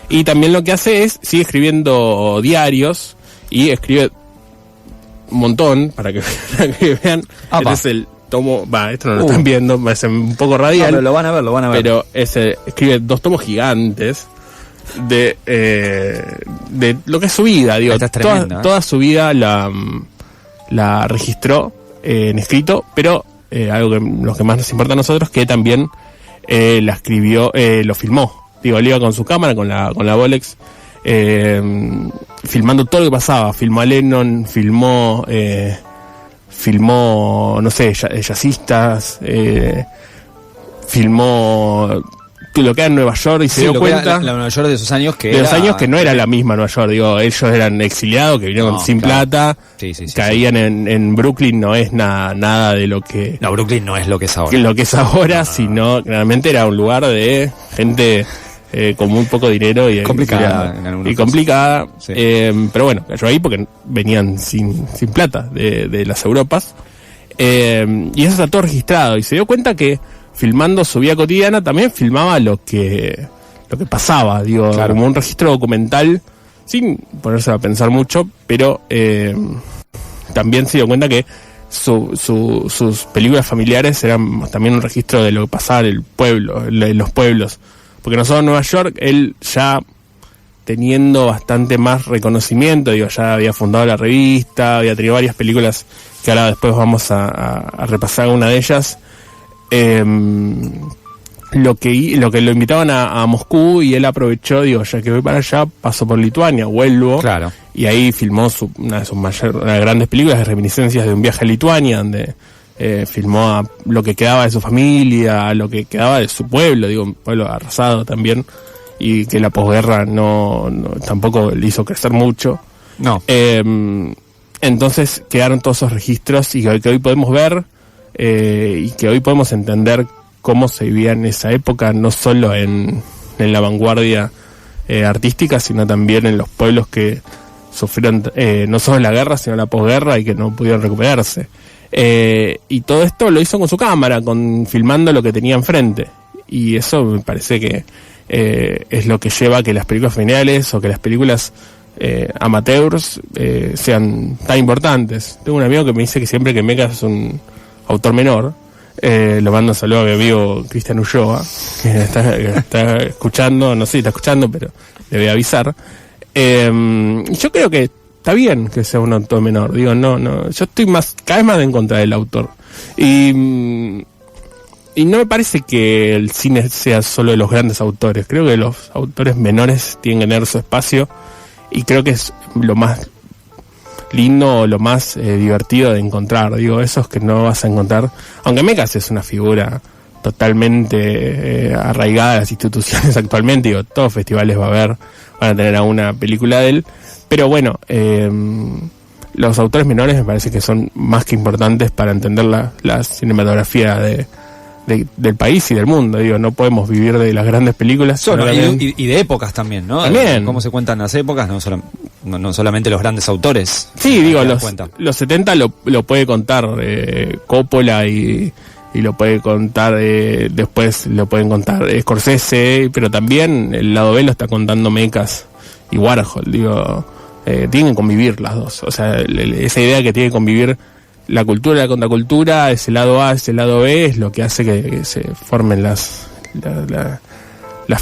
Speaker 17: Y también lo que hace es, sigue escribiendo diarios, y escribe un montón, para que vean. Este es el tomo, esto no lo están viendo, me parece un poco radial.
Speaker 8: No, pero lo van a ver.
Speaker 17: Pero escribe 2 tomos gigantes de lo que es su vida, digo, toda su vida la registró en escrito, pero algo que lo que más nos importa a nosotros, que también la escribió, lo filmó. Digo, él iba con su cámara, con la Bolex, filmando todo lo que pasaba. Filmó a Lennon, filmó, no sé, jazzistas, filmó lo que era en Nueva York, y se dio cuenta
Speaker 8: la Nueva York de esos años que
Speaker 17: no era la misma Nueva York. Digo, ellos eran exiliados que vinieron sin plata, caían en Brooklyn. No es nada de lo que
Speaker 8: Brooklyn no es lo que es ahora,
Speaker 17: sino realmente era un lugar de gente con muy poco dinero y
Speaker 8: complicada
Speaker 17: sí. Pero bueno, cayó ahí porque venían sin plata de las Europas, y eso está todo registrado, y se dio cuenta que filmando su vida cotidiana también filmaba lo que pasaba, digo, como un registro documental, sin ponerse a pensar mucho, pero también se dio cuenta que sus películas familiares eran también un registro de lo que pasaba en el pueblo, en los pueblos. Porque nosotros en Nueva York, él ya teniendo bastante más reconocimiento, digo, ya había fundado la revista, había tenido varias películas que ahora después vamos a repasar una de ellas. Lo que lo invitaban a Moscú, y él aprovechó, digo, ya que voy para allá, paso por Lituania, vuelvo, y ahí filmó una de sus grandes películas, de reminiscencias de un viaje a Lituania, donde filmó lo que quedaba de su familia, lo que quedaba de su pueblo, digo, un pueblo arrasado también, y que la posguerra no tampoco le hizo crecer mucho. Entonces quedaron todos esos registros, y que hoy podemos ver, y que hoy podemos entender cómo se vivía en esa época, no solo en la vanguardia artística, sino también en los pueblos que sufrieron no solo la guerra, sino la posguerra, y que no pudieron recuperarse. Y todo esto lo hizo con su cámara, filmando lo que tenía enfrente, y eso me parece que es lo que lleva a que las películas familiares o que las películas amateurs sean tan importantes. Tengo un amigo que me dice que siempre que Mekas es un autor menor, lo mando un saludo a mi amigo Cristian Ulloa, que está escuchando, no sé si está escuchando, pero le voy a avisar. Yo creo que está bien que sea un autor menor, digo, no, yo estoy cada vez más en contra del autor, y no me parece que el cine sea solo de los grandes autores. Creo que los autores menores tienen que tener su espacio, y creo que es lo más lindo, lo más divertido de encontrar, digo, esos que no vas a encontrar, aunque Mekas es una figura totalmente arraigada a las instituciones actualmente, digo, todos los festivales van a tener alguna película de él, pero bueno, los autores menores me parece que son más que importantes para entender la cinematografía del país y del mundo. Digo, no podemos vivir de las grandes películas.
Speaker 8: Y de épocas también, ¿no?
Speaker 17: También.
Speaker 8: Cómo se cuentan las épocas, no solamente los grandes autores.
Speaker 17: Sí, digo, los 70 lo puede contar Coppola, y lo puede contar, después lo pueden contar Scorsese, pero también el lado B lo está contando Mekas y Warhol. Digo, tienen que convivir las dos. O sea, esa idea que tiene que convivir la cultura y la contracultura, ese lado A, ese lado B, es lo que hace que se formen las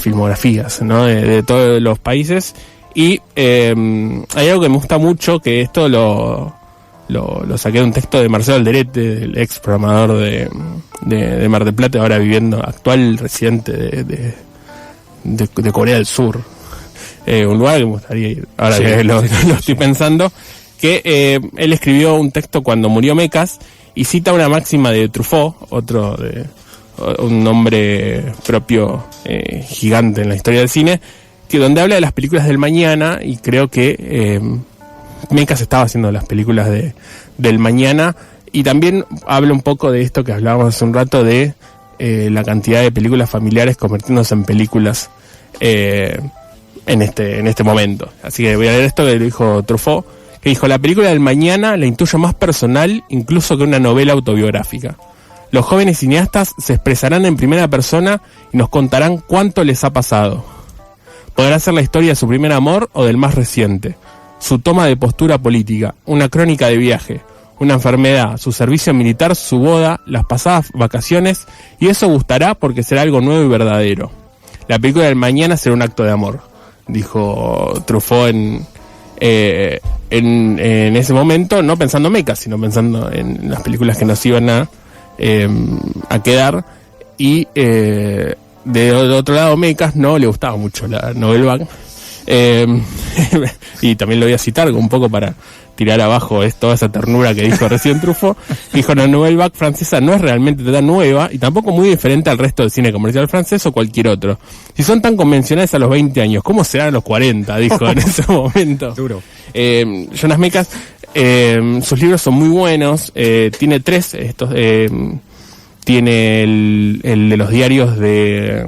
Speaker 17: filmografías, ¿no? de todos los países. Y hay algo que me gusta mucho, que esto lo saqué de un texto de Marcelo Alderete, el ex programador de Mar del Plata, ahora actual residente de Corea del Sur. Un lugar que me gustaría ir, ahora que lo estoy pensando, que él escribió un texto cuando murió Mekas, y cita una máxima de Truffaut, un nombre propio gigante en la historia del cine, que donde habla de las películas del mañana, y creo que Mekas estaba haciendo las películas del mañana, y también habla un poco de esto que hablábamos hace un rato de la cantidad de películas familiares convirtiéndose en películas en este momento. Así que voy a leer esto que dijo Truffaut, que dijo: la película del mañana la intuyo más personal incluso que una novela autobiográfica. Los jóvenes cineastas se expresarán en primera persona y nos contarán cuánto les ha pasado. Podrá ser la historia de su primer amor o del más reciente, su toma de postura política, una crónica de viaje, una enfermedad, su servicio militar, su boda, las pasadas vacaciones, y eso gustará porque será algo nuevo y verdadero. La película del mañana será un acto de amor, dijo Truffaut en ese momento, no pensando en Mekas, sino pensando en las películas que nos iban a quedar. Y de otro lado, Mekas no le gustaba mucho la Nouvelle Vague, y también lo voy a citar un poco para tirar abajo toda esa ternura que dijo recién Truffaut. Dijo: la Nouvelle Vague francesa no es realmente tan nueva y tampoco muy diferente al resto del cine comercial francés o cualquier otro. Si son tan convencionales a los 20 años, ¿cómo serán a los 40? Dijo en ese momento. Duro. Jonas Mekas, sus libros son muy buenos, tiene 3 estos, tiene el de los diarios del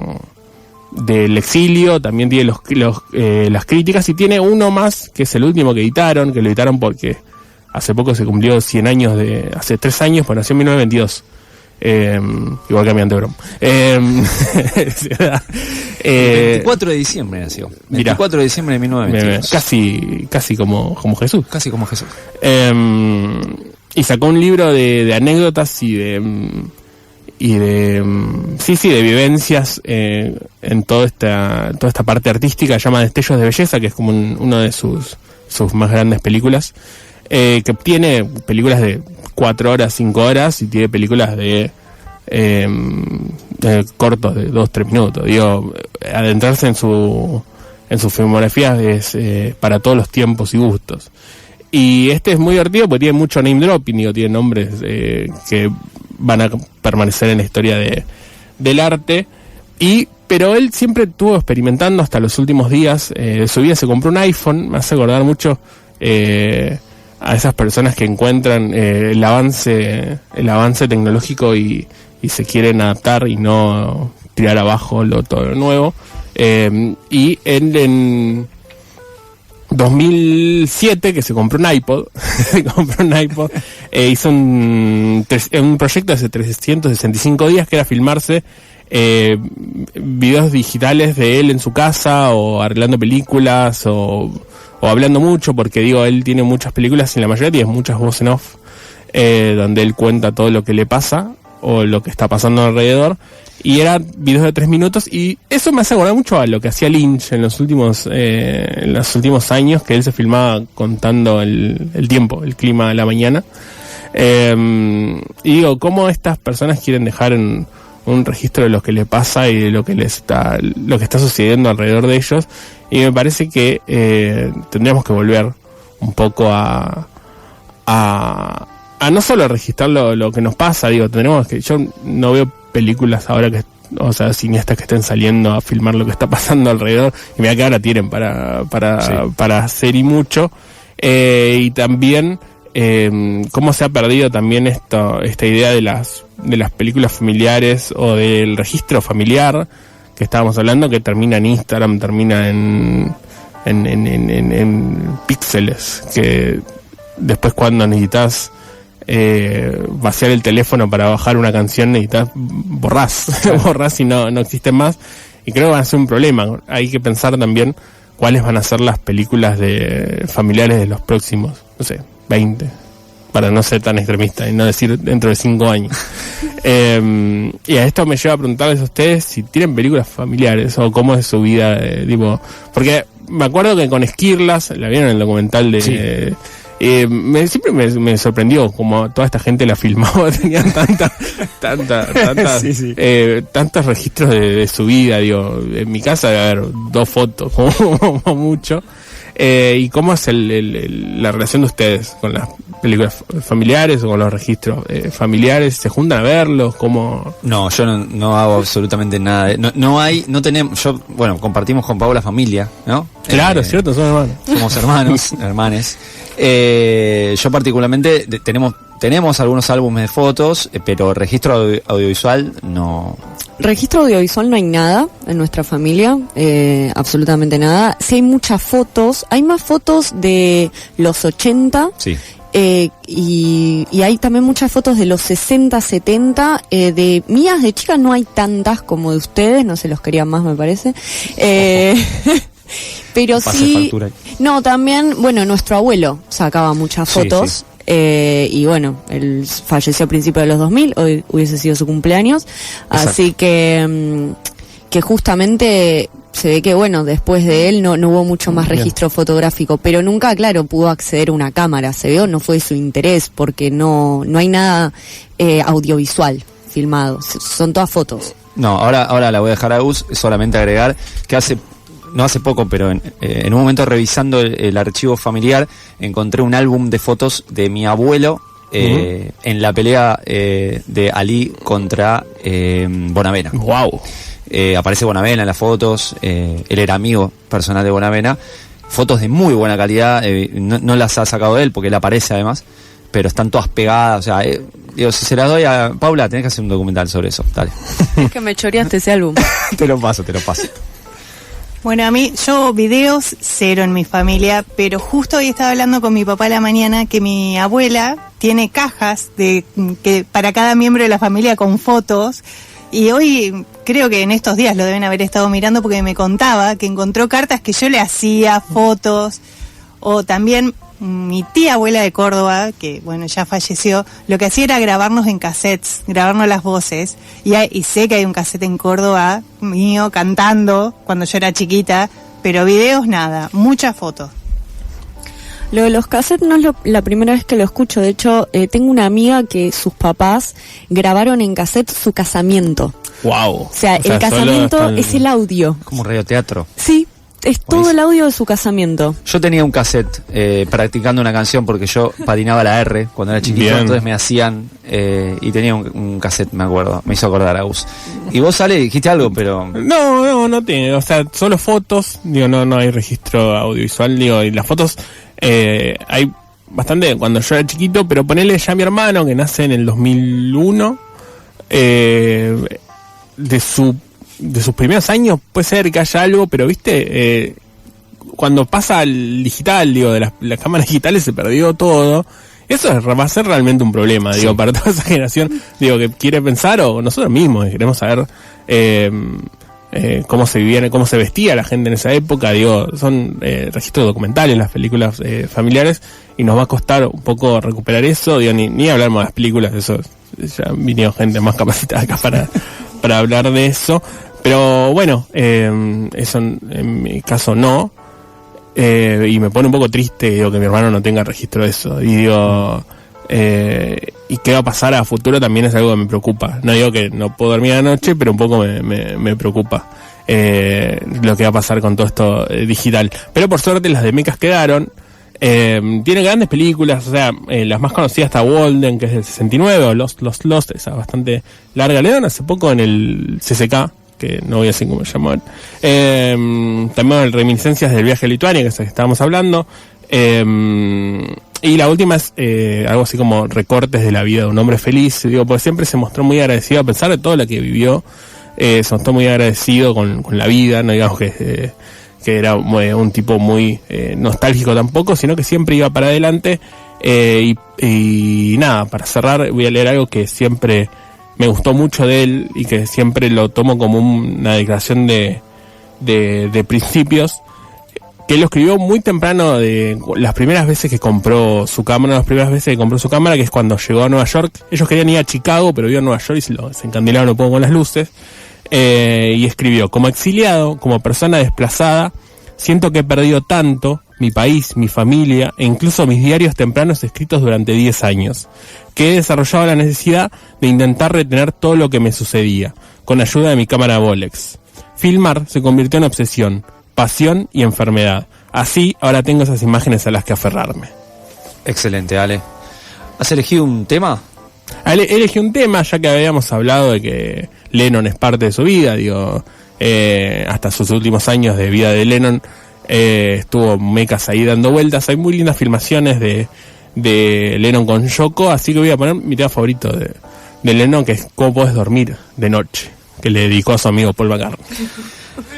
Speaker 17: exilio, también tiene las críticas, y tiene uno más que es el último que editaron, porque hace poco se cumplió 100 años hace 3 años, pues nació en 1922, igual que Amiante Brom.
Speaker 8: 24 de diciembre nació. 24 de diciembre de 1922. Casi como Jesús. Casi como Jesús.
Speaker 17: Y sacó un libro de anécdotas y de vivencias en toda esta parte artística, llama Destellos de Belleza, que es como uno de sus más grandes películas, que tiene películas de 4 horas, 5 horas, y tiene películas de cortos de 2-3 minutos. Digo, adentrarse en su filmografía es para todos los tiempos y gustos. Y este es muy divertido porque tiene mucho name dropping, tiene nombres que van a permanecer en la historia del arte, pero él siempre estuvo experimentando hasta los últimos días de su vida. Se compró un iPhone, me hace acordar mucho a esas personas que encuentran el avance tecnológico y se quieren adaptar y no tirar abajo todo lo nuevo. Y él en 2007, que se compró un iPod, hizo un proyecto hace 365 días que era filmarse videos digitales de él en su casa, o arreglando películas, o hablando mucho, porque él tiene muchas películas y en la mayoría tiene muchas voces en off, donde él cuenta todo lo que le pasa o lo que está pasando alrededor, y eran videos de 3 minutos, y eso me hace acordar mucho a lo que hacía Lynch en los últimos años, que él se filmaba contando el tiempo, el clima de la mañana. Y digo, cómo estas personas quieren dejar un registro de lo que les pasa y de lo que está sucediendo alrededor de ellos, y me parece que tendríamos que volver un poco a no solo registrar lo que nos pasa. Yo no veo películas ahora cineastas que estén saliendo a filmar lo que está pasando alrededor, y mira que ahora tienen para hacer y mucho, y también cómo se ha perdido también esta idea de las películas familiares o del registro familiar que estábamos hablando, que termina en Instagram, termina en píxeles, que después cuando necesitas vaciar el teléfono para bajar una canción, necesitas borrás y no existen más, y creo que va a ser un problema. Hay que pensar también cuáles van a ser las películas familiares de los próximos, 20, para no ser tan extremista y no decir dentro de 5 años. Y a esto me lleva a preguntarles a ustedes si tienen películas familiares o cómo es su vida, porque me acuerdo que con Esquirlas, la vieron en el documental de... Sí. Siempre me sorprendió como toda esta gente la filmaba, tenían tantos registros de su vida. En mi casa debe haber 2 fotos como mucho, ¿Y cómo es la relación de ustedes con las películas familiares o con los registros familiares? ¿Se juntan a verlos? ¿Cómo?
Speaker 8: No, yo no hago absolutamente nada. No tenemos, compartimos con Pau la familia, ¿no?
Speaker 17: Claro, cierto,
Speaker 8: somos hermanos, hermanes. Yo particularmente tenemos algunos álbumes de fotos, pero registro audiovisual no.
Speaker 9: Registro audiovisual no hay nada en nuestra familia, absolutamente nada. Sí hay muchas fotos, hay más fotos de los 80.
Speaker 8: Sí.
Speaker 9: Y hay también muchas fotos de los 60, 70, de mías de chicas no hay tantas como de ustedes, no se los querían más me parece. Pero sí, no, también, nuestro abuelo sacaba muchas fotos. Sí. Y él falleció a principios de los 2000, hoy hubiese sido su cumpleaños. Exacto. Así que justamente se ve que después de él no hubo mucho más registro fotográfico, pero nunca, claro, pudo acceder a una cámara, se ve, no fue su interés, porque no hay nada audiovisual filmado, son todas fotos.
Speaker 8: No, ahora la voy a dejar a Gus, solamente agregar que no hace poco, pero en un momento revisando el archivo familiar, encontré un álbum de fotos de mi abuelo en la pelea de Ali contra Bonavena.
Speaker 17: ¡Wow!
Speaker 8: Aparece Bonavena en las fotos, él era amigo personal de Bonavena. Fotos de muy buena calidad, no las ha sacado él porque él aparece además, pero están todas pegadas, o sea, si se las doy a Paula, tenés que hacer un documental sobre eso, dale.
Speaker 9: Es que me choreaste ese álbum.
Speaker 8: Te lo paso.
Speaker 10: Bueno, yo videos cero en mi familia, pero justo hoy estaba hablando con mi papá a la mañana que mi abuela tiene cajas que para cada miembro de la familia con fotos, y hoy creo que en estos días lo deben haber estado mirando porque me contaba que encontró cartas que yo le hacía, fotos, o también mi tía abuela de Córdoba, que ya falleció, lo que hacía era grabarnos en cassettes, grabarnos las voces, y sé que hay un cassette en Córdoba mío cantando cuando yo era chiquita, pero videos nada, muchas fotos.
Speaker 9: Lo de los cassettes no es la primera vez que lo escucho, de hecho tengo una amiga que sus papás grabaron en cassette su casamiento.
Speaker 17: Wow.
Speaker 9: O sea el casamiento es el audio.
Speaker 8: Como radioteatro.
Speaker 9: Sí. Es todo el audio de su casamiento.
Speaker 8: Yo tenía un cassette practicando una canción porque yo patinaba la R cuando era chiquito. Bien. Entonces me hacían y tenía un cassette, me acuerdo, me hizo acordar a Gus. Y vos, Ale, dijiste algo, pero...
Speaker 17: No tiene, o sea, solo fotos, no hay registro audiovisual, y las fotos hay bastante cuando yo era chiquito, pero ponele ya a mi hermano que nace en el 2001, de sus primeros años puede ser que haya algo, pero viste, cuando pasa al digital, de las cámaras digitales se perdió todo. Eso va a ser realmente un problema, para toda esa generación, que quiere pensar, o nosotros mismos queremos saber cómo se vestía la gente en esa época. Son registros documentales las películas familiares, y nos va a costar un poco recuperar eso. Ni hablamos de las películas, eso ya vinieron gente más capacitada acá para hablar de eso. Pero eso en mi caso no, y me pone un poco triste que mi hermano no tenga registro de eso, y y qué va a pasar a futuro también es algo que me preocupa. No digo que no puedo dormir a la noche, pero un poco me preocupa lo que va a pasar con todo esto digital. Pero por suerte las de Mecas quedaron. Tiene grandes películas, o sea, las más conocidas está Walden, que es del 69, o Lost, esa bastante larga. Le dan hace poco en el CCK, que no voy a decir cómo se llama. También Reminiscencias del viaje a Lituania, que es el que estábamos hablando. Y la última es algo así como Recortes de la vida de un hombre feliz. Porque siempre se mostró muy agradecido, a pesar de todo lo que vivió, se mostró muy agradecido con la vida, no digamos que era un tipo muy nostálgico tampoco, sino que siempre iba para adelante. Y nada, para cerrar voy a leer algo que siempre me gustó mucho de él y que siempre lo tomo como una declaración de principios, que él lo escribió muy temprano, de las primeras veces que compró su cámara, que es cuando llegó a Nueva York. Ellos querían ir a Chicago, pero vio a Nueva York y se encandilaron un poco con las luces. Y escribió: como exiliado, como persona desplazada, siento que he perdido tanto, mi país, mi familia e incluso mis diarios tempranos escritos durante 10 años, que he desarrollado la necesidad de intentar retener todo lo que me sucedía, con ayuda de mi cámara Bolex. Filmar se convirtió en obsesión, pasión y enfermedad. Así, ahora tengo esas imágenes a las que aferrarme.
Speaker 8: Excelente, Ale. ¿Has elegido un tema?
Speaker 17: Elegí un tema, ya que habíamos hablado de que Lennon es parte de su vida, hasta sus últimos años de vida de Lennon estuvo mecas ahí dando vueltas. Hay muy lindas filmaciones de Lennon con Yoko, así que voy a poner mi tema favorito de Lennon, que es Cómo Podés Dormir de Noche, que le dedicó a su amigo Paul McCartney.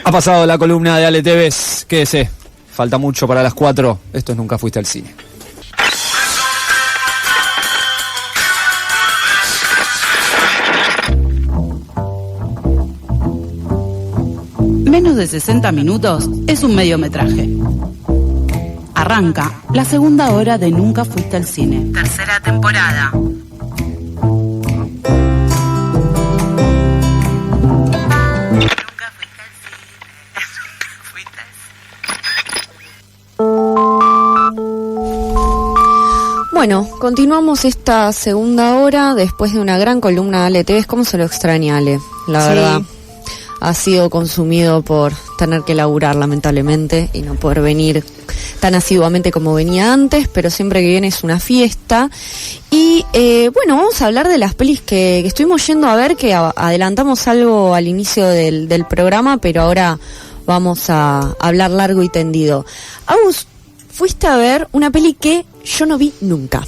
Speaker 8: Ha pasado la columna de Ale Tevez, quédese, falta mucho para las 4, esto es Nunca Fuiste al Cine.
Speaker 1: Menos de 60 minutos es un mediometraje. Arranca la segunda hora de Nunca Fuiste al Cine. Tercera temporada.
Speaker 9: Bueno, continuamos esta segunda hora después de una gran columna de Ale Tevez. ¿Cómo se lo extraña, Ale? La verdad, ha sido consumido por tener que laburar, lamentablemente, y no poder venir tan asiduamente como venía antes, pero siempre que viene es una fiesta. Y bueno, vamos a hablar de las pelis que estuvimos yendo a ver, que adelantamos algo al inicio del programa, pero ahora vamos a hablar largo y tendido. Agus, fuiste a ver una peli que yo no vi nunca.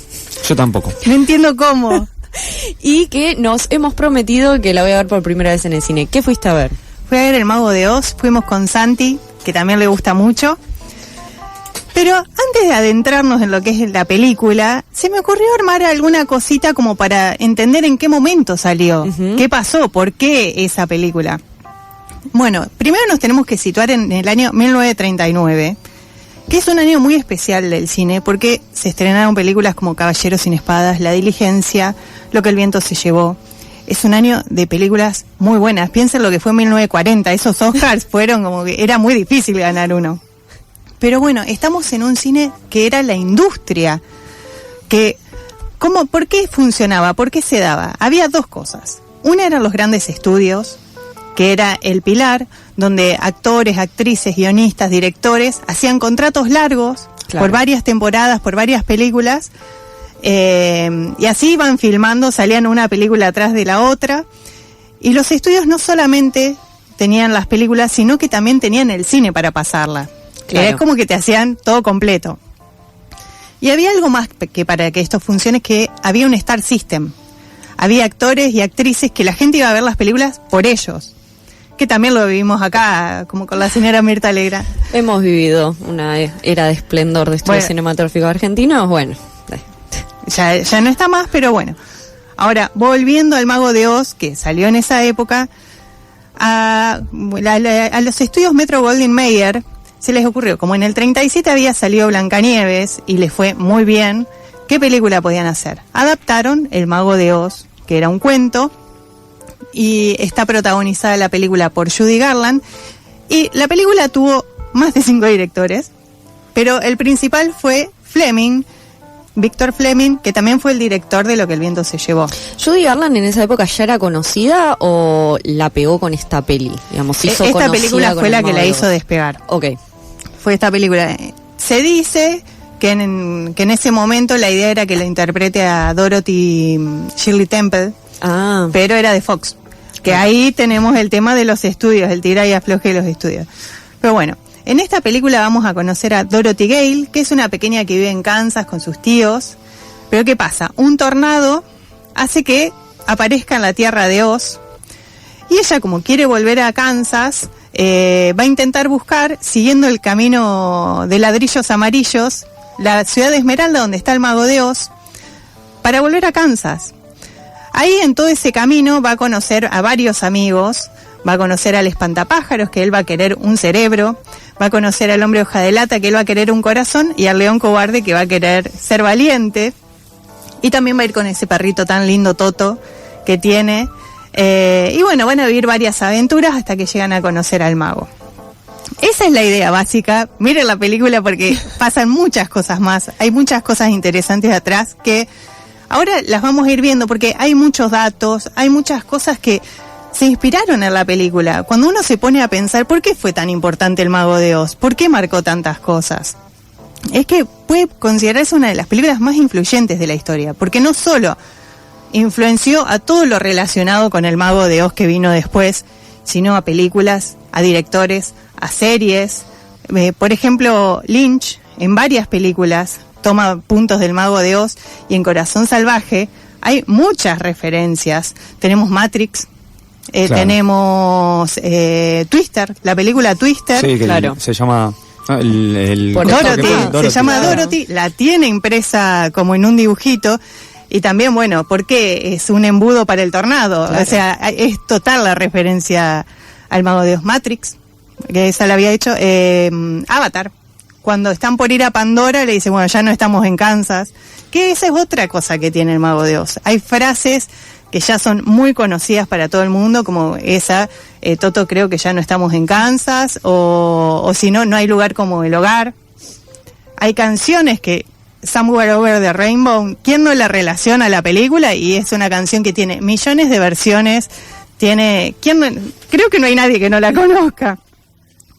Speaker 8: Yo tampoco.
Speaker 10: No entiendo cómo.
Speaker 9: Y que nos hemos prometido que la voy a ver por primera vez en el cine. ¿Qué fuiste a ver?
Speaker 10: Fui a ver El Mago de Oz, fuimos con Santi, que también le gusta mucho. Pero antes de adentrarnos en lo que es la película, se me ocurrió armar alguna cosita como para entender en qué momento salió, qué pasó, por qué esa película. Bueno, primero nos tenemos que situar en el año 1939, que es un año muy especial del cine, porque se estrenaron películas como Caballeros sin Espadas, La Diligencia, Lo que el viento se llevó. Es un año de películas muy buenas. Piensen lo que fue en 1940, esos Oscars fueron como que era muy difícil ganar uno. Pero bueno, estamos en un cine que era la industria, que ¿por qué funcionaba? ¿Por qué se daba? Había dos cosas. Una eran los grandes estudios, que era el pilar, donde actores, actrices, guionistas, directores hacían contratos largos, por varias temporadas, por varias películas, y así iban filmando, salían una película atrás de la otra, y los estudios no solamente tenían las películas, sino que también tenían el cine para pasarla. Claro. Es como que te hacían todo completo. Y había algo más que para que esto funcione, que había un Star System. Había actores y actrices que la gente iba a ver las películas por ellos. Que también lo vivimos acá, como con la señora Mirta Legrand.
Speaker 9: Hemos vivido una era de esplendor de estudios cinematográficos argentinos, bueno.
Speaker 10: Ya no está más, pero bueno. Ahora, volviendo al Mago de Oz, que salió en esa época, a los estudios Metro-Goldwyn-Mayer se les ocurrió, como en el 37 había salido Blancanieves y les fue muy bien, ¿qué película podían hacer? Adaptaron El Mago de Oz, que era un cuento, y está protagonizada la película por Judy Garland, y la película tuvo más de 5 directores, pero el principal fue Fleming, Victor Fleming, que también fue el director de Lo que el viento se llevó.
Speaker 9: ¿Judy Garland en esa época ya era conocida o la pegó con esta peli? Digamos,
Speaker 10: esta película fue la que la hizo despegar.
Speaker 9: Ok.
Speaker 10: Fue esta película. Se dice que en ese momento la idea era que la interprete a Dorothy Shirley Temple, pero era de Fox. Que ahí tenemos el tema de los estudios, el tira y afloje de los estudios. Pero bueno, en esta película vamos a conocer a Dorothy Gale, que es una pequeña que vive en Kansas con sus tíos. Pero ¿qué pasa? Un tornado hace que aparezca en la tierra de Oz. Y ella, como quiere volver a Kansas, va a intentar buscar, siguiendo el camino de ladrillos amarillos, la ciudad de Esmeralda, donde está el Mago de Oz, para volver a Kansas. Ahí, en todo ese camino, va a conocer a varios amigos. Va a conocer al espantapájaros, que él va a querer un cerebro. Va a conocer al hombre hoja de lata, que él va a querer un corazón. Y al león cobarde, que va a querer ser valiente. Y también va a ir con ese perrito tan lindo, Toto, que tiene. Y bueno, van a vivir varias aventuras hasta que llegan a conocer al mago. Esa es la idea básica. Miren la película porque pasan muchas cosas más. Hay muchas cosas interesantes atrás que ahora las vamos a ir viendo porque hay muchos datos, hay muchas cosas que se inspiraron en la película. Cuando uno se pone a pensar, ¿por qué fue tan importante El Mago de Oz? ¿Por qué marcó tantas cosas? Es que puede considerarse una de las películas más influyentes de la historia, porque no solo influenció a todo lo relacionado con El Mago de Oz que vino después, sino a películas, a directores, a series. Por ejemplo, Lynch, en varias películas, toma puntos del Mago de Oz, y en Corazón Salvaje hay muchas referencias. Tenemos Matrix, claro. Tenemos Twister, la película Twister.
Speaker 8: Sí, que
Speaker 10: claro.
Speaker 8: Se llama...
Speaker 10: Dorothy, se llama Dorothy, la tiene impresa como en un dibujito. Y también, bueno, porque es un embudo para el tornado. Claro. O sea, es total la referencia al Mago de Oz. Matrix, que esa la había hecho. Avatar, cuando están por ir a Pandora, le dice, bueno, ya no estamos en Kansas. Que esa es otra cosa que tiene el Mago de Oz. Hay frases que ya son muy conocidas para todo el mundo, como esa, Toto, creo que ya no estamos en Kansas, o si no, no hay lugar como el hogar. Hay canciones que... Somewhere Over the Rainbow, ¿quién no la relaciona a la película? Y es una canción que tiene millones de versiones, creo que no hay nadie que no la conozca.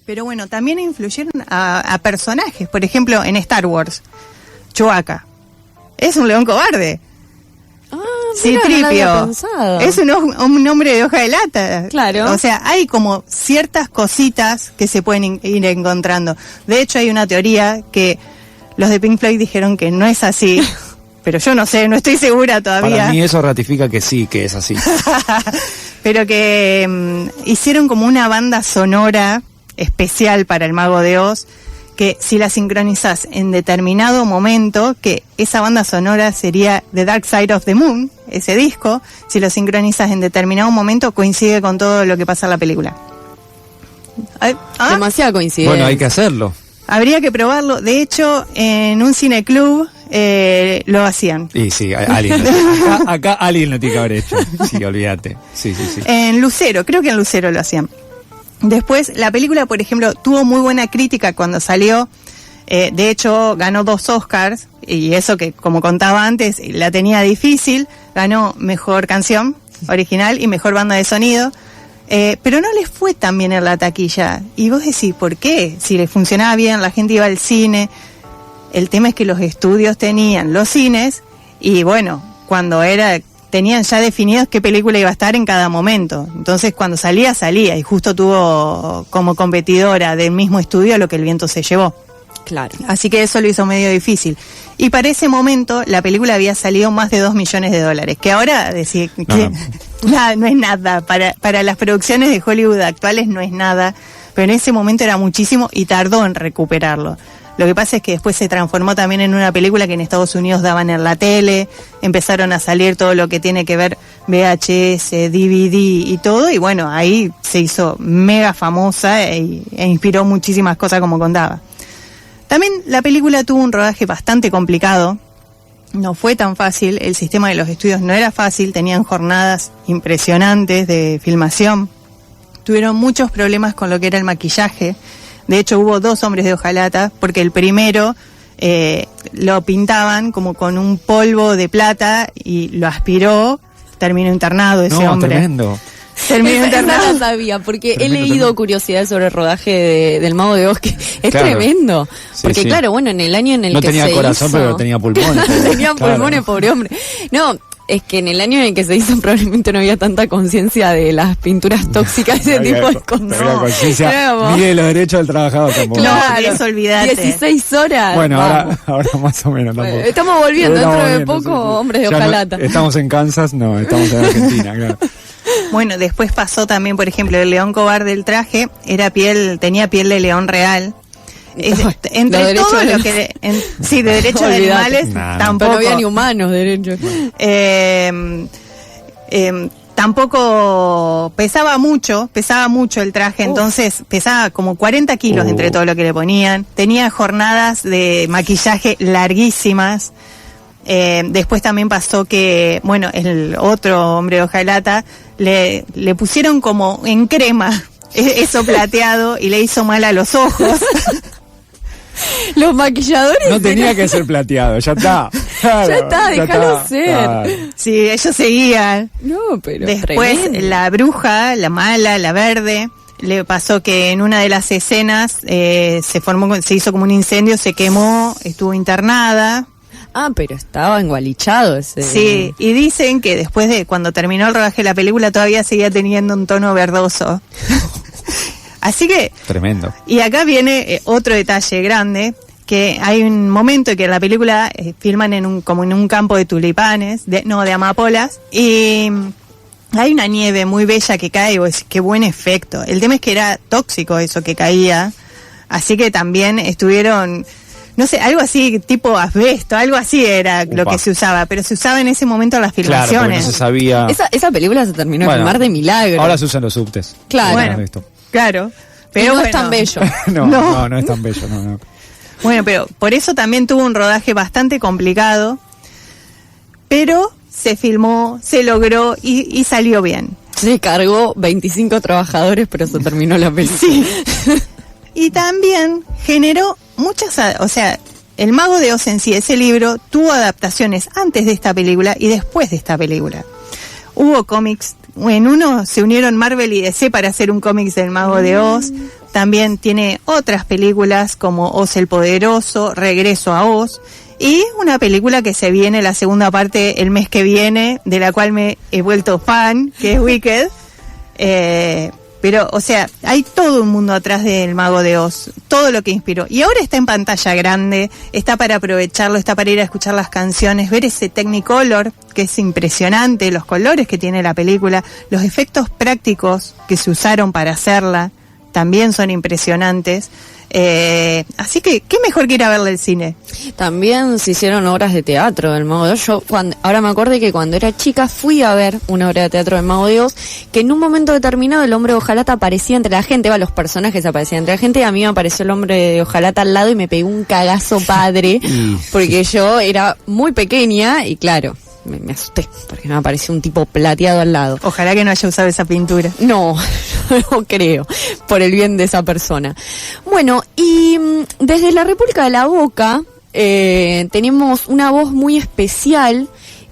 Speaker 10: Pero bueno, también influyeron a personajes, por ejemplo, en Star Wars, Chewbacca es un león cobarde. C-3PO es un hombre de hoja de lata.
Speaker 9: Claro.
Speaker 10: O sea, hay como ciertas cositas que se pueden ir encontrando. De hecho, hay una teoría que los de Pink Floyd dijeron que no es así, pero yo no sé, no estoy segura todavía.
Speaker 8: Para mí eso ratifica que sí, que es así.
Speaker 10: Pero que hicieron como una banda sonora especial para el Mago de Oz, que si la sincronizás en determinado momento, que esa banda sonora sería The Dark Side of the Moon, ese disco, si lo sincronizas en determinado momento, coincide con todo lo que pasa en la película.
Speaker 9: Demasiada coincidencia.
Speaker 8: Bueno, hay que hacerlo.
Speaker 10: Habría que probarlo. De hecho, en un cineclub lo hacían.
Speaker 8: Y sí, acá alguien lo tiene que haber hecho. Sí, olvídate. Sí.
Speaker 10: En Lucero, creo que en Lucero lo hacían. Después, la película, por ejemplo, tuvo muy buena crítica cuando salió. De hecho, ganó 2 Oscars. Y eso que, como contaba antes, la tenía difícil. Ganó Mejor Canción Original y Mejor Banda de Sonido. Pero no les fue tan bien en la taquilla. Y vos decís, ¿por qué? Si les funcionaba bien, la gente iba al cine. El tema es que los estudios tenían los cines y bueno, tenían ya definidos qué película iba a estar en cada momento. Entonces cuando salía y justo tuvo como competidora del mismo estudio Lo que el viento se llevó.
Speaker 9: Claro.
Speaker 10: Así que eso lo hizo medio difícil. Y para ese momento la película había salido más de $2 millones, que ahora decir que no es nada, para las producciones de Hollywood actuales no es nada, pero en ese momento era muchísimo y tardó en recuperarlo. Lo que pasa es que después se transformó también en una película que en Estados Unidos daban en la tele, empezaron a salir todo lo que tiene que ver VHS, DVD y todo, y bueno, ahí se hizo mega famosa e inspiró muchísimas cosas, como contaba. También la película tuvo un rodaje bastante complicado, no fue tan fácil, el sistema de los estudios no era fácil, tenían jornadas impresionantes de filmación, tuvieron muchos problemas con lo que era el maquillaje. De hecho, hubo 2 hombres de hojalata, porque el primero lo pintaban como con un polvo de plata y lo aspiró, terminó internado ese hombre.
Speaker 8: Tremendo.
Speaker 10: Terminó internado.
Speaker 9: Esa no sabía, porque he leído curiosidades sobre el rodaje del Mago de Oz, que es tremendo.
Speaker 8: Sí,
Speaker 9: porque claro, bueno, en el año en el
Speaker 8: no
Speaker 9: que
Speaker 8: tenía
Speaker 9: se
Speaker 8: corazón,
Speaker 9: hizo...
Speaker 8: pero tenía pulmones.
Speaker 9: tenía pulmones, pobre hombre. No, es que en el año en el que se hizo probablemente no había tanta conciencia de las pinturas tóxicas, ese tipo de cosas.
Speaker 8: No, conciencia ni de los derechos del trabajador tampoco.
Speaker 10: Claro, eso olvidate.
Speaker 9: 16 horas.
Speaker 8: Bueno, ahora más o menos tampoco.
Speaker 9: Estamos volviendo dentro de poco, hombres de hojalata.
Speaker 8: Estamos en Kansas, no, estamos en Argentina, claro.
Speaker 10: Bueno, después pasó también, por ejemplo, el león cobarde del traje, tenía piel de león real. Entre todo lo que de derechos de animales tampoco
Speaker 9: no había ni humanos derechos.
Speaker 10: Tampoco pesaba mucho el traje, entonces pesaba como 40 kilos entre todo lo que le ponían, tenía jornadas de maquillaje larguísimas. Después también pasó que, bueno, el otro hombre de hojalata le pusieron como en crema eso plateado y le hizo mal a los ojos.
Speaker 9: Los maquilladores.
Speaker 8: No tenía que ser plateado, ya está.
Speaker 9: Ya está, déjalo ser.
Speaker 8: Claro.
Speaker 10: Sí, ellos seguían.
Speaker 9: No, pero
Speaker 10: después
Speaker 9: tremendo.
Speaker 10: la bruja, la mala, la verde, le pasó que en una de las escenas se hizo como un incendio, se quemó, estuvo internada.
Speaker 9: Ah, pero estaba engualichado ese.
Speaker 10: Sí, y dicen que después de cuando terminó el rodaje de la película todavía seguía teniendo un tono verdoso. Así que...
Speaker 8: Tremendo.
Speaker 10: Y acá viene otro detalle grande, que hay un momento en que en la película filman como en un campo de tulipanes, de amapolas, y hay una nieve muy bella que cae, y vos decís, qué buen efecto. El tema es que era tóxico eso que caía, así que también estuvieron... No sé, algo así, tipo asbesto, algo así era lo que se usaba, pero se usaba en ese momento en las filmaciones.
Speaker 8: Claro, porque no se sabía...
Speaker 9: Esa película se terminó en Mar de Milagro.
Speaker 8: Ahora se usan los subtes.
Speaker 9: Claro.
Speaker 10: Bueno, claro. Pero
Speaker 9: no es tan bello.
Speaker 8: no es tan bello, no.
Speaker 10: Bueno, pero por eso también tuvo un rodaje bastante complicado, pero se filmó, se logró y salió bien.
Speaker 9: Se cargó 25 trabajadores, pero se terminó la película.
Speaker 10: Sí. Y también generó muchas, o sea, El Mago de Oz en sí, ese libro, tuvo adaptaciones antes de esta película y después de esta película. Hubo cómics, en uno se unieron Marvel y DC para hacer un cómics del Mago de Oz. También tiene otras películas como Oz el Poderoso, Regreso a Oz, y una película que se viene, la segunda parte el mes que viene, de la cual me he vuelto fan, que es Wicked. Pero, o sea, hay todo un mundo atrás del Mago de Oz, todo lo que inspiró. Y ahora está en pantalla grande, está para aprovecharlo, está para ir a escuchar las canciones, ver ese Technicolor, que es impresionante, los colores que tiene la película, los efectos prácticos que se usaron para hacerla, también son impresionantes. Así que, ¿qué mejor que ir a verla al cine?
Speaker 9: También se hicieron obras de teatro del Mago de Oz. Ahora me acordé que cuando era chica fui a ver una obra de teatro del Mago de Oz, que en un momento determinado el hombre de hojalata aparecía entre la gente, los personajes aparecían entre la gente, y a mí me apareció el hombre de hojalata al lado y me pegó un cagazo padre, porque yo era muy pequeña y claro, me asusté, porque me apareció un tipo plateado al lado.
Speaker 10: Ojalá que no haya usado esa pintura.
Speaker 9: No creo, por el bien de esa persona. Bueno, y desde la República de la Boca tenemos una voz muy especial.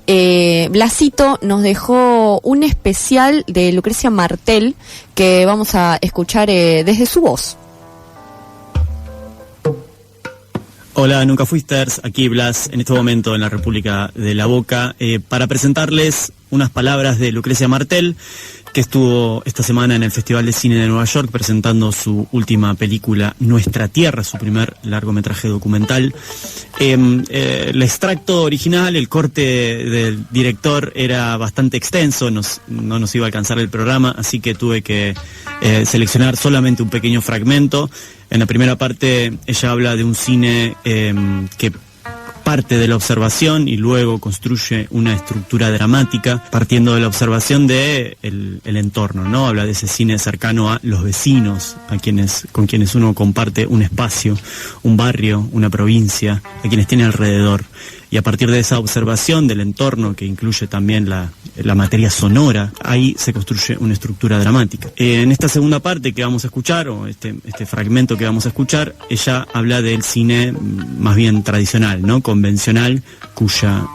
Speaker 9: Blasito nos dejó un especial de Lucrecia Martel que vamos a escuchar desde su voz.
Speaker 14: Hola, Nunca Fuisters, aquí Blas, en este momento en la República de la Boca, para presentarles unas palabras de Lucrecia Martel, que estuvo esta semana en el Festival de Cine de Nueva York presentando su última película, Nuestra Tierra, su primer largometraje documental. El extracto original, el corte del director era bastante extenso, no nos iba a alcanzar el programa, así que tuve que seleccionar solamente un pequeño fragmento. En la primera parte ella habla de un cine que parte de la observación y luego construye una estructura dramática partiendo de la observación de el entorno, ¿no? Habla de ese cine cercano a los vecinos, con quienes uno comparte un espacio, un barrio, una provincia, a quienes tiene alrededor. Y a partir de esa observación del entorno, que incluye también la materia sonora, ahí se construye una estructura dramática. En esta segunda parte que vamos a escuchar, o este fragmento que vamos a escuchar, ella habla del cine más bien tradicional, ¿no? Convencional, cuya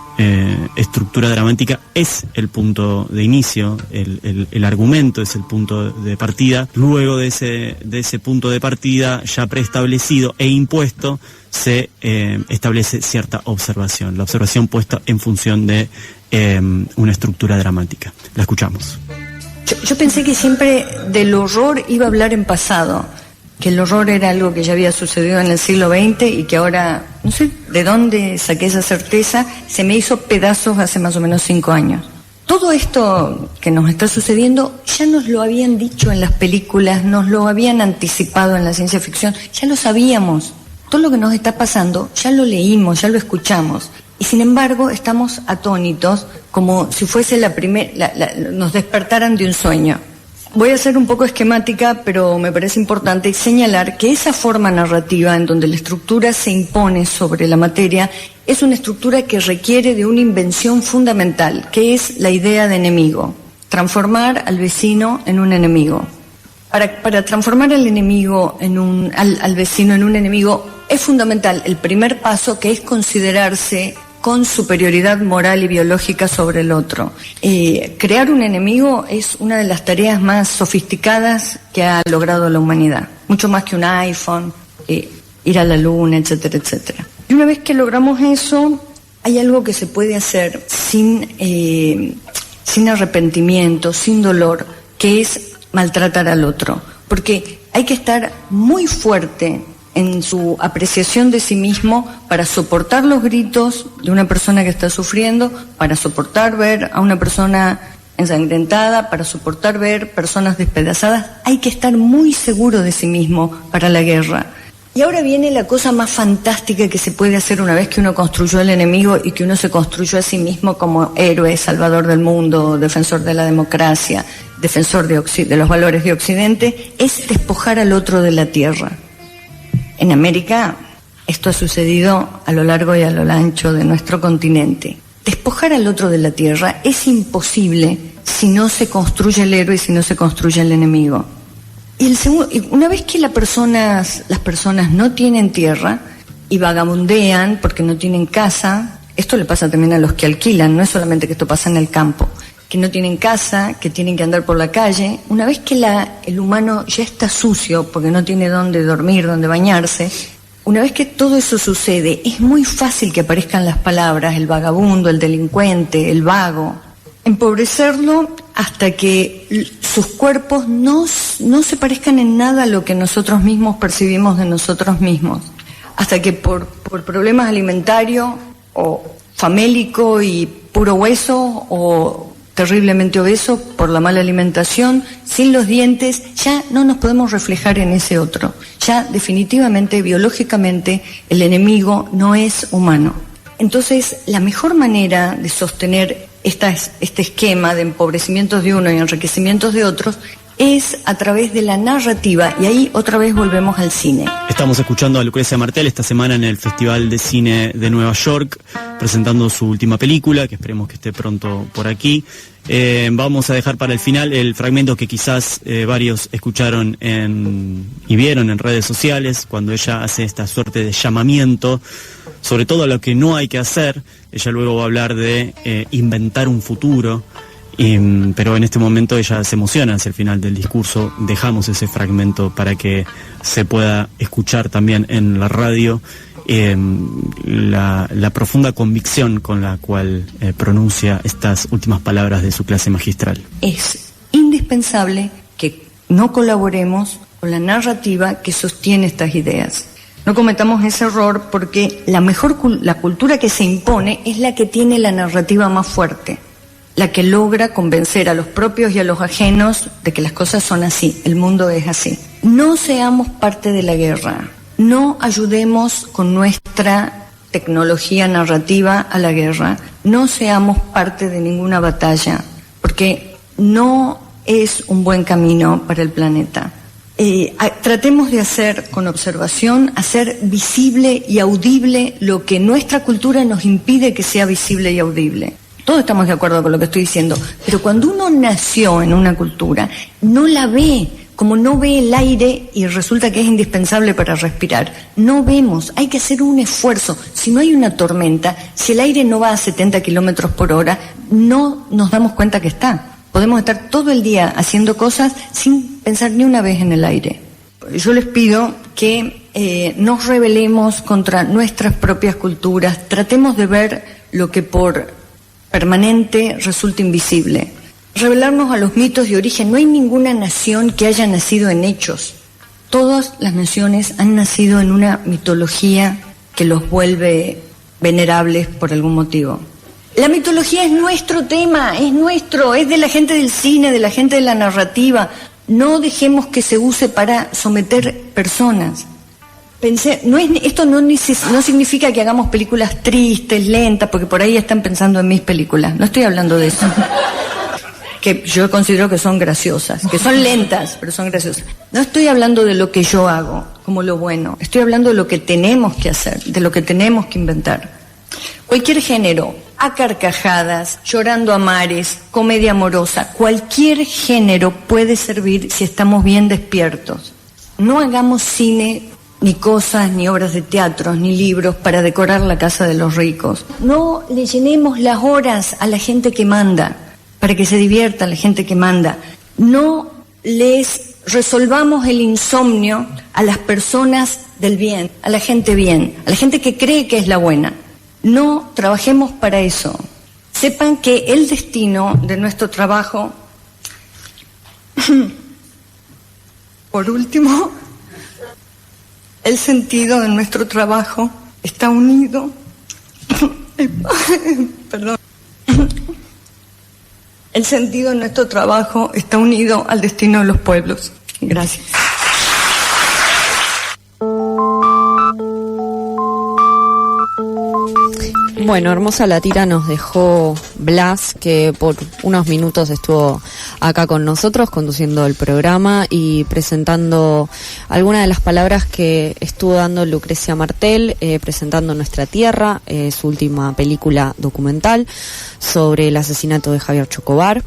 Speaker 14: estructura dramática es el punto de inicio, el argumento es el punto de partida. Luego de ese punto de partida ya preestablecido e impuesto, se establece cierta observación, la observación puesta en función de una estructura dramática. La escuchamos.
Speaker 18: Yo pensé que siempre del horror iba a hablar en pasado, que el horror era algo que ya había sucedido en el siglo XX y que ahora, no sé de dónde saqué esa certeza, se me hizo pedazos hace más o menos 5 años. Todo esto que nos está sucediendo ya nos lo habían dicho en las películas, nos lo habían anticipado en la ciencia ficción, ya lo sabíamos. Todo lo que nos está pasando ya lo leímos, ya lo escuchamos. Y sin embargo estamos atónitos, como si fuese nos despertaran de un sueño. Voy a ser un poco esquemática, pero me parece importante señalar que esa forma narrativa en donde la estructura se impone sobre la materia es una estructura que requiere de una invención fundamental, que es la idea de enemigo. Transformar al vecino en un enemigo. Para transformar al enemigo al vecino en un enemigo es fundamental el primer paso, que es considerarse con superioridad moral y biológica sobre el otro. Crear un enemigo es una de las tareas más sofisticadas que ha logrado la humanidad, mucho más que un iPhone, ir a la luna, etcétera, etcétera. Y una vez que logramos eso, hay algo que se puede hacer sin arrepentimiento, sin dolor, que es maltratar al otro, porque hay que estar muy fuerte en su apreciación de sí mismo para soportar los gritos de una persona que está sufriendo, para soportar ver a una persona ensangrentada, para soportar ver personas despedazadas. Hay que estar muy seguro de sí mismo para la guerra. Y ahora viene la cosa más fantástica que se puede hacer una vez que uno construyó el enemigo y que uno se construyó a sí mismo como héroe, salvador del mundo, defensor de la democracia, defensor de los valores de Occidente, es despojar al otro de la tierra. En América, esto ha sucedido a lo largo y a lo ancho de nuestro continente. Despojar al otro de la tierra es imposible si no se construye el héroe y si no se construye el enemigo. Y una vez que las personas no tienen tierra y vagabundean porque no tienen casa, esto le pasa también a los que alquilan, no es solamente que esto pasa en el campo, que no tienen casa, que tienen que andar por la calle. Una vez que el humano ya está sucio porque no tiene dónde dormir, dónde bañarse, una vez que todo eso sucede, es muy fácil que aparezcan las palabras, el vagabundo, el delincuente, el vago, empobrecerlo hasta que sus cuerpos no se parezcan en nada a lo que nosotros mismos percibimos de nosotros mismos, hasta que por problemas alimentarios o famélico y puro hueso o terriblemente obeso por la mala alimentación, sin los dientes, ya no nos podemos reflejar en ese otro. Ya definitivamente, biológicamente, el enemigo no es humano. Entonces, la mejor manera de sostener este esquema de empobrecimientos de uno y enriquecimientos de otros es a través de la narrativa, y ahí otra vez volvemos al cine.
Speaker 14: Estamos escuchando a Lucrecia Martel esta semana en el Festival de Cine de Nueva York, presentando su última película, que esperemos que esté pronto por aquí. Vamos a dejar para el final el fragmento que quizás varios escucharon y vieron en redes sociales, cuando ella hace esta suerte de llamamiento, sobre todo a lo que no hay que hacer. Ella luego va a hablar de inventar un futuro, pero en este momento ella se emociona hacia el final del discurso. Dejamos ese fragmento para que se pueda escuchar también en la radio la profunda convicción con la cual pronuncia estas últimas palabras de su clase magistral.
Speaker 18: Es indispensable que no colaboremos con la narrativa que sostiene estas ideas. No cometamos ese error, porque la cultura que se impone es la que tiene la narrativa más fuerte, la que logra convencer a los propios y a los ajenos de que las cosas son así, el mundo es así. No seamos parte de la guerra, no ayudemos con nuestra tecnología narrativa a la guerra, no seamos parte de ninguna batalla, porque no es un buen camino para el planeta. Tratemos de hacer con observación, hacer visible y audible lo que nuestra cultura nos impide que sea visible y audible. Todos estamos de acuerdo con lo que estoy diciendo, pero cuando uno nació en una cultura, no la ve, como no ve el aire y resulta que es indispensable para respirar. No vemos, hay que hacer un esfuerzo. Si no hay una tormenta, si el aire no va a 70 kilómetros por hora, no nos damos cuenta que está. Podemos estar todo el día haciendo cosas sin pensar ni una vez en el aire. Yo les pido que nos rebelemos contra nuestras propias culturas, tratemos de ver lo que por permanente resulta invisible. Rebelarnos a los mitos de origen. No hay ninguna nación que haya nacido en hechos. Todas las naciones han nacido en una mitología que los vuelve venerables por algún motivo. La mitología es nuestro tema, es nuestro, es de la gente del cine, de la gente de la narrativa. No dejemos que se use para someter personas. Esto no significa que hagamos películas tristes, lentas, porque por ahí están pensando en mis películas. No estoy hablando de eso. Que yo considero que son graciosas, que son lentas, pero son graciosas. No estoy hablando de lo que yo hago como lo bueno. Estoy hablando de lo que tenemos que hacer, de lo que tenemos que inventar. Cualquier género, a carcajadas, llorando a mares, comedia amorosa, cualquier género puede servir si estamos bien despiertos. No hagamos cine ni cosas, ni obras de teatro, ni libros para decorar la casa de los ricos. No le llenemos las horas a la gente que manda, para que se divierta la gente que manda. No les resolvamos el insomnio a las personas del bien, a la gente que cree que es la buena. No trabajemos para eso. Sepan que el destino de nuestro trabajo, por último, el sentido de nuestro trabajo está unido, perdón, el sentido de nuestro trabajo está unido al destino de los pueblos. Gracias.
Speaker 9: Bueno, hermosa la tira nos dejó Blas, que por unos minutos estuvo acá con nosotros conduciendo el programa y presentando algunas de las palabras que estuvo dando Lucrecia Martel, presentando Nuestra Tierra, su última película documental sobre el asesinato de Javier Chocobar.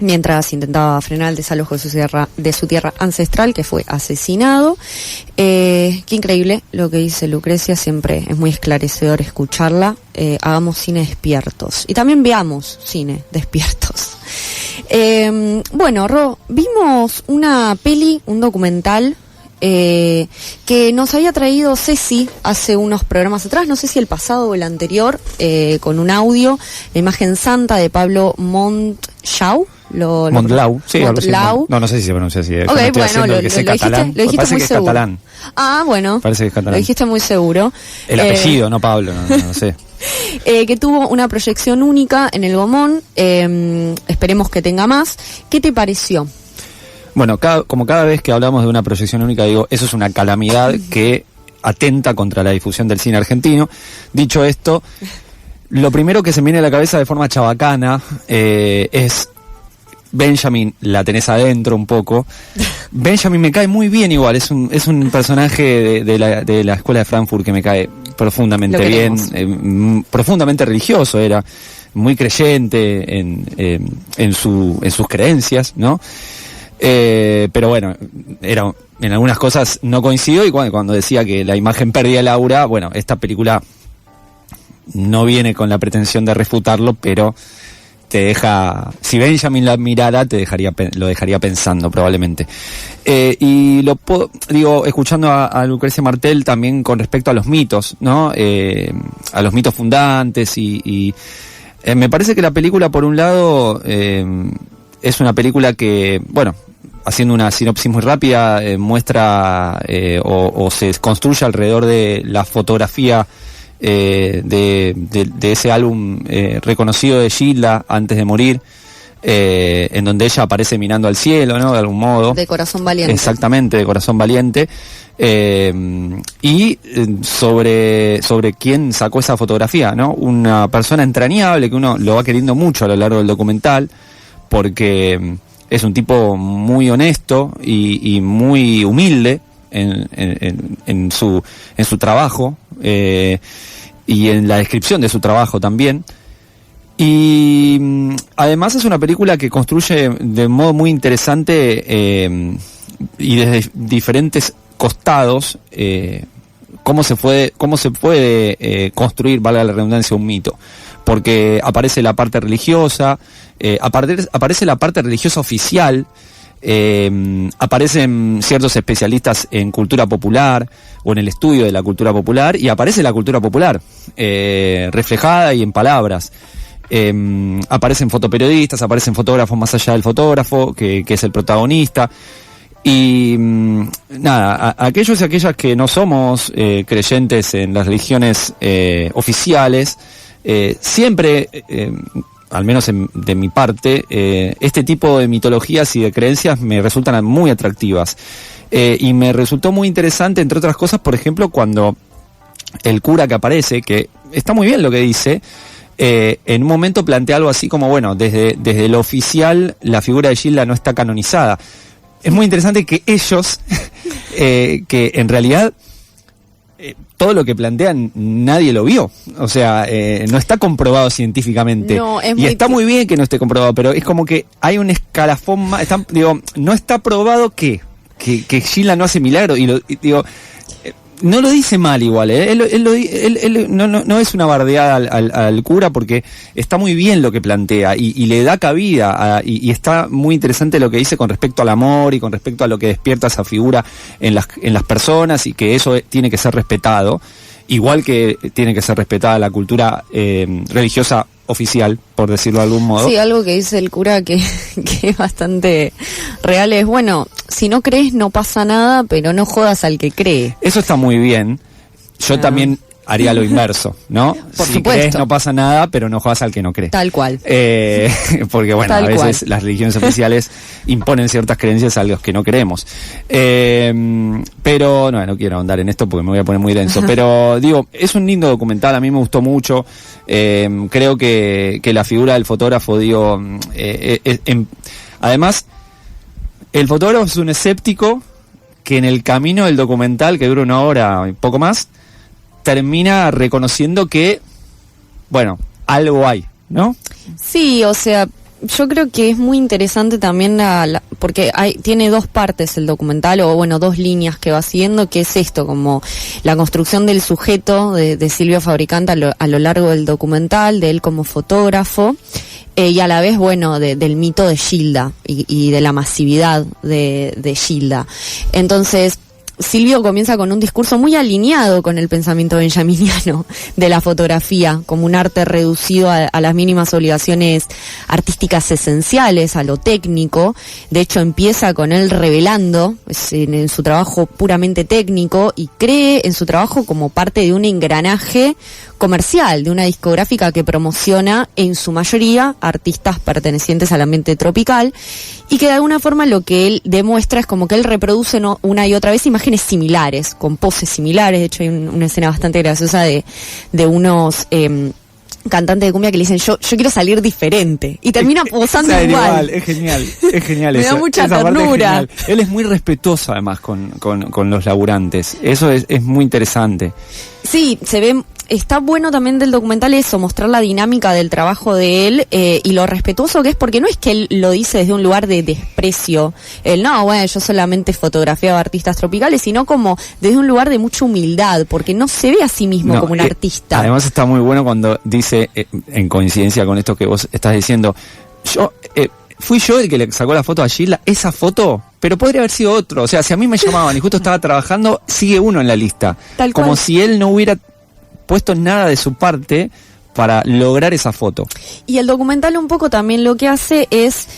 Speaker 9: Mientras intentaba frenar el desalojo de su tierra ancestral, que fue asesinado. Qué increíble lo que dice Lucrecia, siempre es muy esclarecedor escucharla. Hagamos cine despiertos. Y también veamos cine despiertos. Bueno, Ro, vimos una peli, un documental, que nos había traído Ceci hace unos programas atrás, no sé si el pasado o el anterior, con un audio, la imagen santa de Pablo Montlau.
Speaker 8: Montlau, sí, Montlau. No sé si se pronuncia así.
Speaker 9: Ok, bueno, lo dijiste muy seguro. Catalán. Ah, bueno.
Speaker 8: Parece que es catalán.
Speaker 9: Lo dijiste muy seguro.
Speaker 8: El apellido, no Pablo, no sé.
Speaker 9: Que tuvo una proyección única en el Gomón, esperemos que tenga más. ¿Qué te pareció?
Speaker 8: Bueno, como cada vez que hablamos de una proyección única, digo, eso es una calamidad que atenta contra la difusión del cine argentino. Dicho esto, lo primero que se me viene a la cabeza de forma chabacana es Benjamin, la tenés adentro un poco. Benjamin me cae muy bien igual, es un personaje de la escuela de Frankfurt que me cae profundamente bien, profundamente religioso, era muy creyente en sus creencias, ¿no? Pero bueno, en algunas cosas no coincidió, y cuando decía que la imagen perdía el aura, bueno, esta película no viene con la pretensión de refutarlo, pero te deja, si Benjamin la mirara, lo dejaría pensando probablemente. Y digo, escuchando a Lucrecia Martel también con respecto a los mitos, ¿no? A los mitos fundantes y me parece que la película, por un lado, es una película que, bueno, haciendo una sinopsis muy rápida, muestra o se construye alrededor de la fotografía de ese álbum reconocido de Gilda antes de morir, en donde ella aparece mirando al cielo, ¿no? De algún modo.
Speaker 9: De Corazón Valiente.
Speaker 8: Exactamente, de Corazón Valiente. Y sobre quién sacó esa fotografía, ¿no? Una persona entrañable que uno lo va queriendo mucho a lo largo del documental, porque es un tipo muy honesto y muy humilde en su trabajo, y en la descripción de su trabajo también. Y además es una película que construye de modo muy interesante y desde diferentes costados cómo se puede construir, valga la redundancia, un mito. Porque aparece la parte religiosa, aparece la parte religiosa oficial, aparecen ciertos especialistas en cultura popular o en el estudio de la cultura popular, y aparece la cultura popular reflejada y en palabras. Aparecen fotoperiodistas, aparecen fotógrafos más allá del fotógrafo, que es el protagonista. Y nada, aquellos y aquellas que no somos creyentes en las religiones oficiales, siempre, al menos de mi parte, este tipo de mitologías y de creencias me resultan muy atractivas. Y me resultó muy interesante, entre otras cosas, por ejemplo, cuando el cura que aparece, que está muy bien lo que dice, en un momento plantea algo así como, bueno, desde lo oficial la figura de Gilda no está canonizada. Es muy interesante que ellos, que en realidad todo lo que plantean nadie lo vio, o sea, no está comprobado científicamente, y está muy bien que no esté comprobado, pero es como que hay un escalafón más, no está probado que, que Gilda no hace milagro, y digo, no lo dice mal igual, él no es una bardeada al cura, porque está muy bien lo que plantea y le da cabida y está muy interesante lo que dice con respecto al amor y con respecto a lo que despierta esa figura en las personas, y que eso tiene que ser respetado, igual que tiene que ser respetada la cultura religiosa oficial, por decirlo de algún modo.
Speaker 9: Sí, algo que dice el cura que es bastante real es, bueno, si no crees no pasa nada, pero no jodas al que cree.
Speaker 8: Eso está muy bien. Yo también haría lo inverso, ¿no?
Speaker 9: Por
Speaker 8: si
Speaker 9: supuesto.
Speaker 8: crees no pasa nada, pero no jodas al que no cree.
Speaker 9: Tal cual.
Speaker 8: Porque bueno,
Speaker 9: Tal
Speaker 8: a veces
Speaker 9: cual.
Speaker 8: las religiones oficiales imponen ciertas creencias a los que no creemos. Pero no quiero ahondar en esto porque me voy a poner muy denso. Pero digo, es un lindo documental, a mí me gustó mucho. Creo que la figura del fotógrafo, digo, además, el fotógrafo es un escéptico que en el camino del documental, que dura 1 hora y poco más, termina reconociendo que, bueno, algo hay, ¿no?
Speaker 9: Sí, o sea, yo creo que es muy interesante también porque tiene 2 partes el documental, o bueno, 2 líneas que va siguiendo, que es esto, como la construcción del sujeto de Silvio Fabricante a lo largo del documental, de él como fotógrafo, y a la vez, bueno, del mito de Gilda y de la masividad de Gilda. Entonces, Silvio comienza con un discurso muy alineado con el pensamiento benjaminiano de la fotografía, como un arte reducido a las mínimas obligaciones artísticas esenciales, a lo técnico. De hecho, empieza con él revelando en su trabajo puramente técnico, y cree en su trabajo como parte de un engranaje comercial, de una discográfica que promociona en su mayoría artistas pertenecientes al ambiente tropical, y que de alguna forma lo que él demuestra es como que él reproduce una y otra vez imágenes similares, con poses similares. De hecho, hay una escena bastante graciosa de unos cantantes de cumbia que le dicen, yo quiero salir diferente, y termina posando igual.
Speaker 8: Es genial
Speaker 9: Me
Speaker 8: eso.
Speaker 9: da mucha
Speaker 8: Esa parte
Speaker 9: ternura.
Speaker 8: es genial. Él es muy respetuoso además con los laburantes, eso es muy interesante.
Speaker 9: Sí, se ve. Está bueno también del documental eso, mostrar la dinámica del trabajo de él, y lo respetuoso que es, porque no es que él lo dice desde un lugar de desprecio, yo solamente fotografiaba artistas tropicales, sino como desde un lugar de mucha humildad, porque no se ve a sí mismo como un artista.
Speaker 8: Además está muy bueno cuando dice, en coincidencia con esto que vos estás diciendo, fui yo el que le sacó la foto a Gilda, esa foto, pero podría haber sido otro. O sea, si a mí me llamaban y justo estaba trabajando, sigue uno en la lista.
Speaker 9: Tal
Speaker 8: como
Speaker 9: cual.
Speaker 8: si él no hubiera puesto nada de su parte para lograr esa foto.
Speaker 9: Y el documental un poco también lo que hace es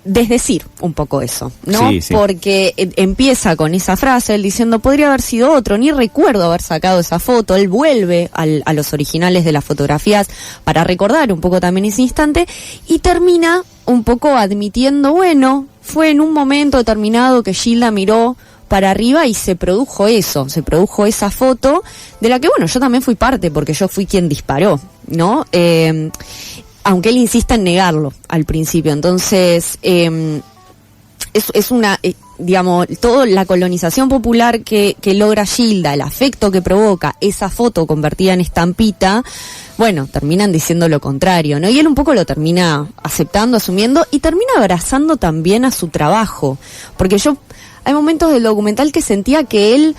Speaker 9: desdecir un poco eso, ¿no?
Speaker 8: Sí, sí.
Speaker 9: Porque empieza con esa frase, él diciendo, podría haber sido otro, ni recuerdo haber sacado esa foto. Él vuelve a los originales de las fotografías para recordar un poco también ese instante, y termina un poco admitiendo, bueno, fue en un momento determinado que Gilda miró para arriba y se produjo esa foto, de la que, bueno, yo también fui parte, porque yo fui quien disparó, ¿no? Aunque él insista en negarlo al principio. Entonces, es una, digamos, toda la colonización popular que logra Gilda, el afecto que provoca esa foto convertida en estampita, bueno, terminan diciendo lo contrario, ¿no? Y él un poco lo termina aceptando, asumiendo, y termina abrazando también a su trabajo, porque hay momentos del documental que sentía que él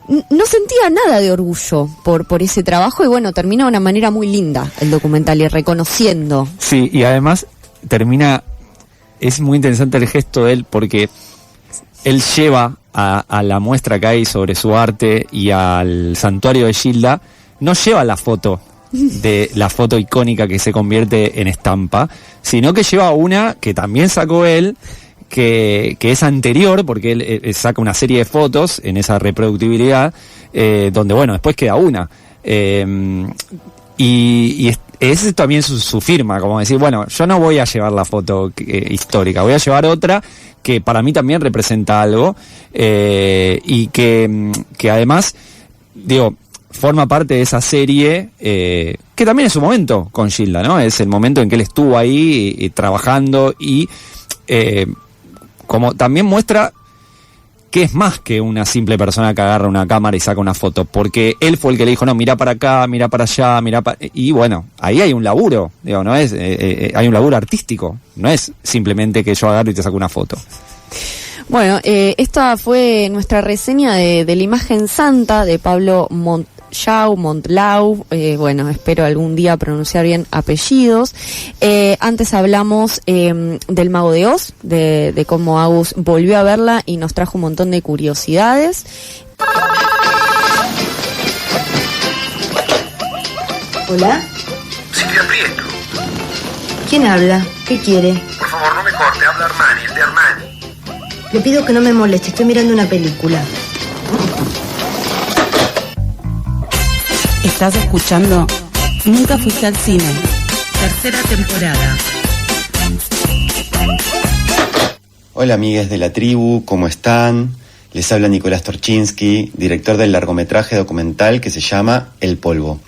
Speaker 9: no sentía nada de orgullo por ese trabajo, y bueno, termina de una manera muy linda el documental, y reconociendo.
Speaker 8: Sí, y además es muy interesante el gesto de él, porque él lleva a la muestra que hay sobre su arte y al santuario de Gilda, no lleva la foto de la foto icónica que se convierte en estampa, sino que lleva una que también sacó él, que es anterior, porque él saca una serie de fotos en esa reproductibilidad, donde, bueno, después queda una. Y ese es también su firma, como decir, bueno, yo no voy a llevar la foto histórica, voy a llevar otra que para mí también representa algo, y que además, digo, forma parte de esa serie, que también es su momento con Gilda, ¿no? Es el momento en que él estuvo ahí trabajando, y como también muestra que es más que una simple persona que agarra una cámara y saca una foto, porque él fue el que le dijo, no, mira para acá, mira para allá, y bueno, ahí hay un laburo, digo, no es, hay un laburo artístico, no es simplemente que yo agarro y te saco una foto.
Speaker 9: Bueno, esta fue nuestra reseña de la imagen santa de Pablo Montlau, bueno, espero algún día pronunciar bien apellidos. Antes hablamos del Mago de Oz, de cómo Agus volvió a verla y nos trajo un montón de curiosidades.
Speaker 15: ¿Hola?
Speaker 3: Silvia Prieto.
Speaker 15: ¿Quién habla? ¿Qué quiere?
Speaker 3: Por favor, no me corte, habla Armani, el de Armani.
Speaker 15: Le pido que no me moleste, estoy mirando una película.
Speaker 1: Estás escuchando Nunca Fuiste al Cine, tercera temporada.
Speaker 19: Hola amigues de la tribu, ¿cómo están? Les habla Nicolás Torchinsky, director del largometraje documental que se llama El Polvo.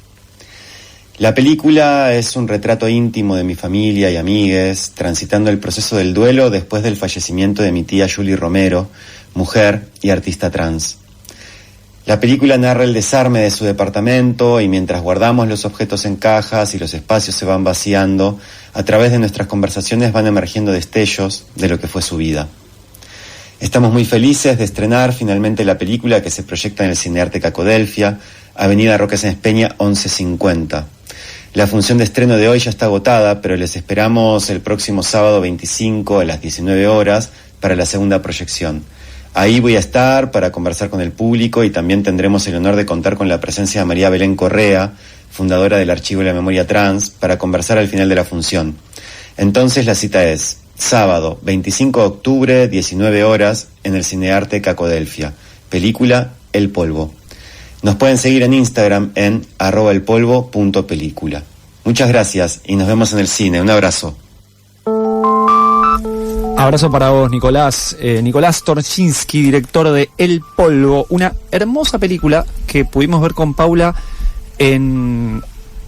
Speaker 19: La película es un retrato íntimo de mi familia y amigues, transitando el proceso del duelo después del fallecimiento de mi tía Julie Romero, mujer y artista trans. La película narra el desarme de su departamento y mientras guardamos los objetos en cajas y los espacios se van vaciando, a través de nuestras conversaciones van emergiendo destellos de lo que fue su vida. Estamos muy felices de estrenar finalmente la película que se proyecta en el Cinearte Cacodelfia, Avenida Roque Sáenz Peña 1150. La función de estreno de hoy ya está agotada, pero les esperamos el próximo sábado 25 a las 19 horas para la segunda proyección. Ahí voy a estar para conversar con el público y también tendremos el honor de contar con la presencia de María Belén Correa, fundadora del Archivo de la Memoria Trans, para conversar al final de la función. Entonces la cita es sábado 25 de octubre, 19 horas, en el Cinearte Cacodelfia. Película El Polvo. Nos pueden seguir en Instagram en @elpolvo.película. Muchas gracias y nos vemos en el cine. Un abrazo.
Speaker 8: Abrazo para vos, Nicolás. Nicolás Torchinsky, director de El Polvo, una hermosa película que pudimos ver con Paula en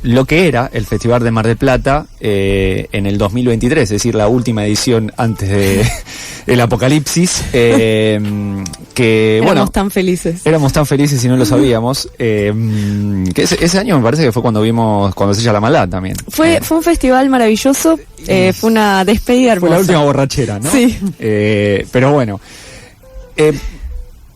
Speaker 8: lo que era el Festival de Mar del Plata en el 2023, es decir, la última edición antes de el apocalipsis, que
Speaker 9: éramos tan felices
Speaker 8: y no lo sabíamos, que ese año me parece que fue cuando vimos Cuando se echa la maldad también.
Speaker 9: Fue un festival maravilloso, fue una despedida hermosa.
Speaker 8: Fue la última borrachera, ¿no?
Speaker 9: Sí.
Speaker 8: Pero bueno,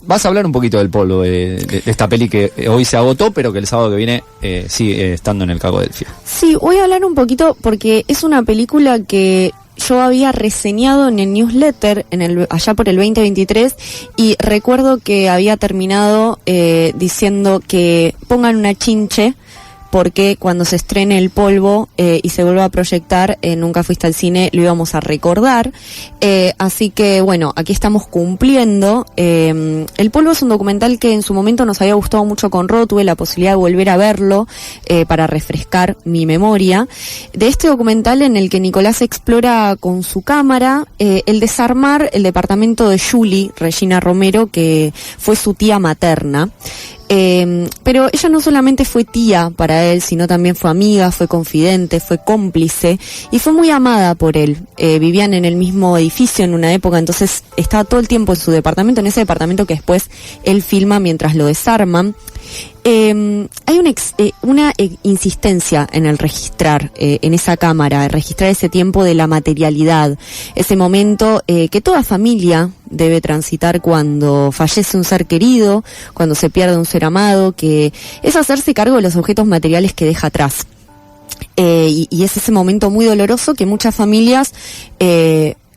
Speaker 8: vas a hablar un poquito del Polvo, de esta peli que hoy se agotó, pero que el sábado que viene sigue estando en el Cacodelfia.
Speaker 9: Sí, voy a hablar un poquito porque es una película que yo había reseñado en el newsletter allá por el 2023 y recuerdo que había terminado diciendo que pongan una chinche porque cuando se estrene El Polvo y se vuelva a proyectar Nunca Fuiste al Cine, lo íbamos a recordar. Así que, bueno, aquí estamos cumpliendo. El Polvo es un documental que en su momento nos había gustado mucho con Ro, tuve la posibilidad de volver a verlo para refrescar mi memoria. De este documental en el que Nicolás explora con su cámara el desarmar el departamento de Julie, Regina Romero, que fue su tía materna. Pero ella no solamente fue tía para él, sino también fue amiga, fue confidente, fue cómplice y fue muy amada por él. Vivían en el mismo edificio en una época, entonces estaba todo el tiempo en su departamento, en ese departamento que después él filma mientras lo desarman. Hay una insistencia en el registrar en esa cámara, registrar ese tiempo de la materialidad, ese momento que toda familia debe transitar cuando fallece un ser querido, cuando se pierde un ser amado, que es hacerse cargo de los objetos materiales que deja atrás. Y es ese momento muy doloroso que muchas familias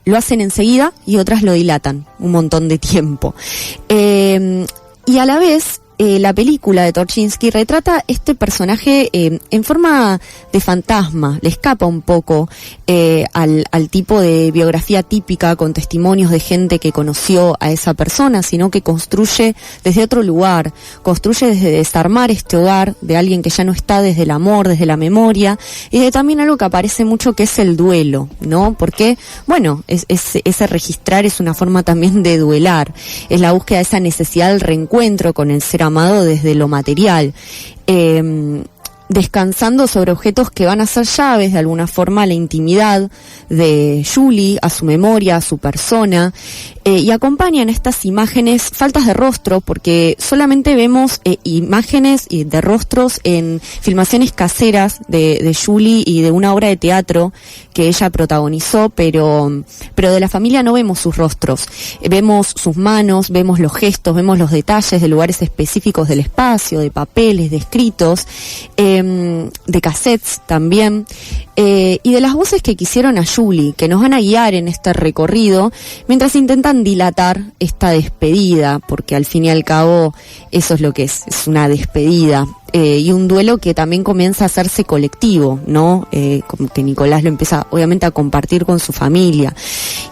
Speaker 9: lo hacen enseguida y otras lo dilatan un montón de tiempo. Y a la vez la película de Torchinsky retrata este personaje en forma de fantasma, le escapa un poco al tipo de biografía típica con testimonios de gente que conoció a esa persona, sino que construye desde otro lugar, construye desde desarmar este hogar de alguien que ya no está, desde el amor, desde la memoria, y de también algo que aparece mucho que es el duelo, ¿no? Porque, bueno, ese registrar es una forma también de duelar, es la búsqueda de esa necesidad del reencuentro con el ser amado desde lo material. descansando sobre objetos que van a ser llaves de alguna forma a la intimidad de Julie, a su memoria, a su persona, y acompañan estas imágenes faltas de rostro, porque solamente vemos imágenes de rostros en filmaciones caseras de Julie y de una obra de teatro que ella protagonizó, pero de la familia no vemos sus rostros. Vemos sus manos, vemos los gestos, vemos los detalles de lugares específicos del espacio, de papeles, de escritos, de cassettes también, y de las voces que quisieron a Julie, que nos van a guiar en este recorrido mientras intentan dilatar esta despedida, porque al fin y al cabo eso es lo que es una despedida. Y un duelo que también comienza a hacerse colectivo, ¿no? Como que Nicolás lo empieza obviamente a compartir con su familia.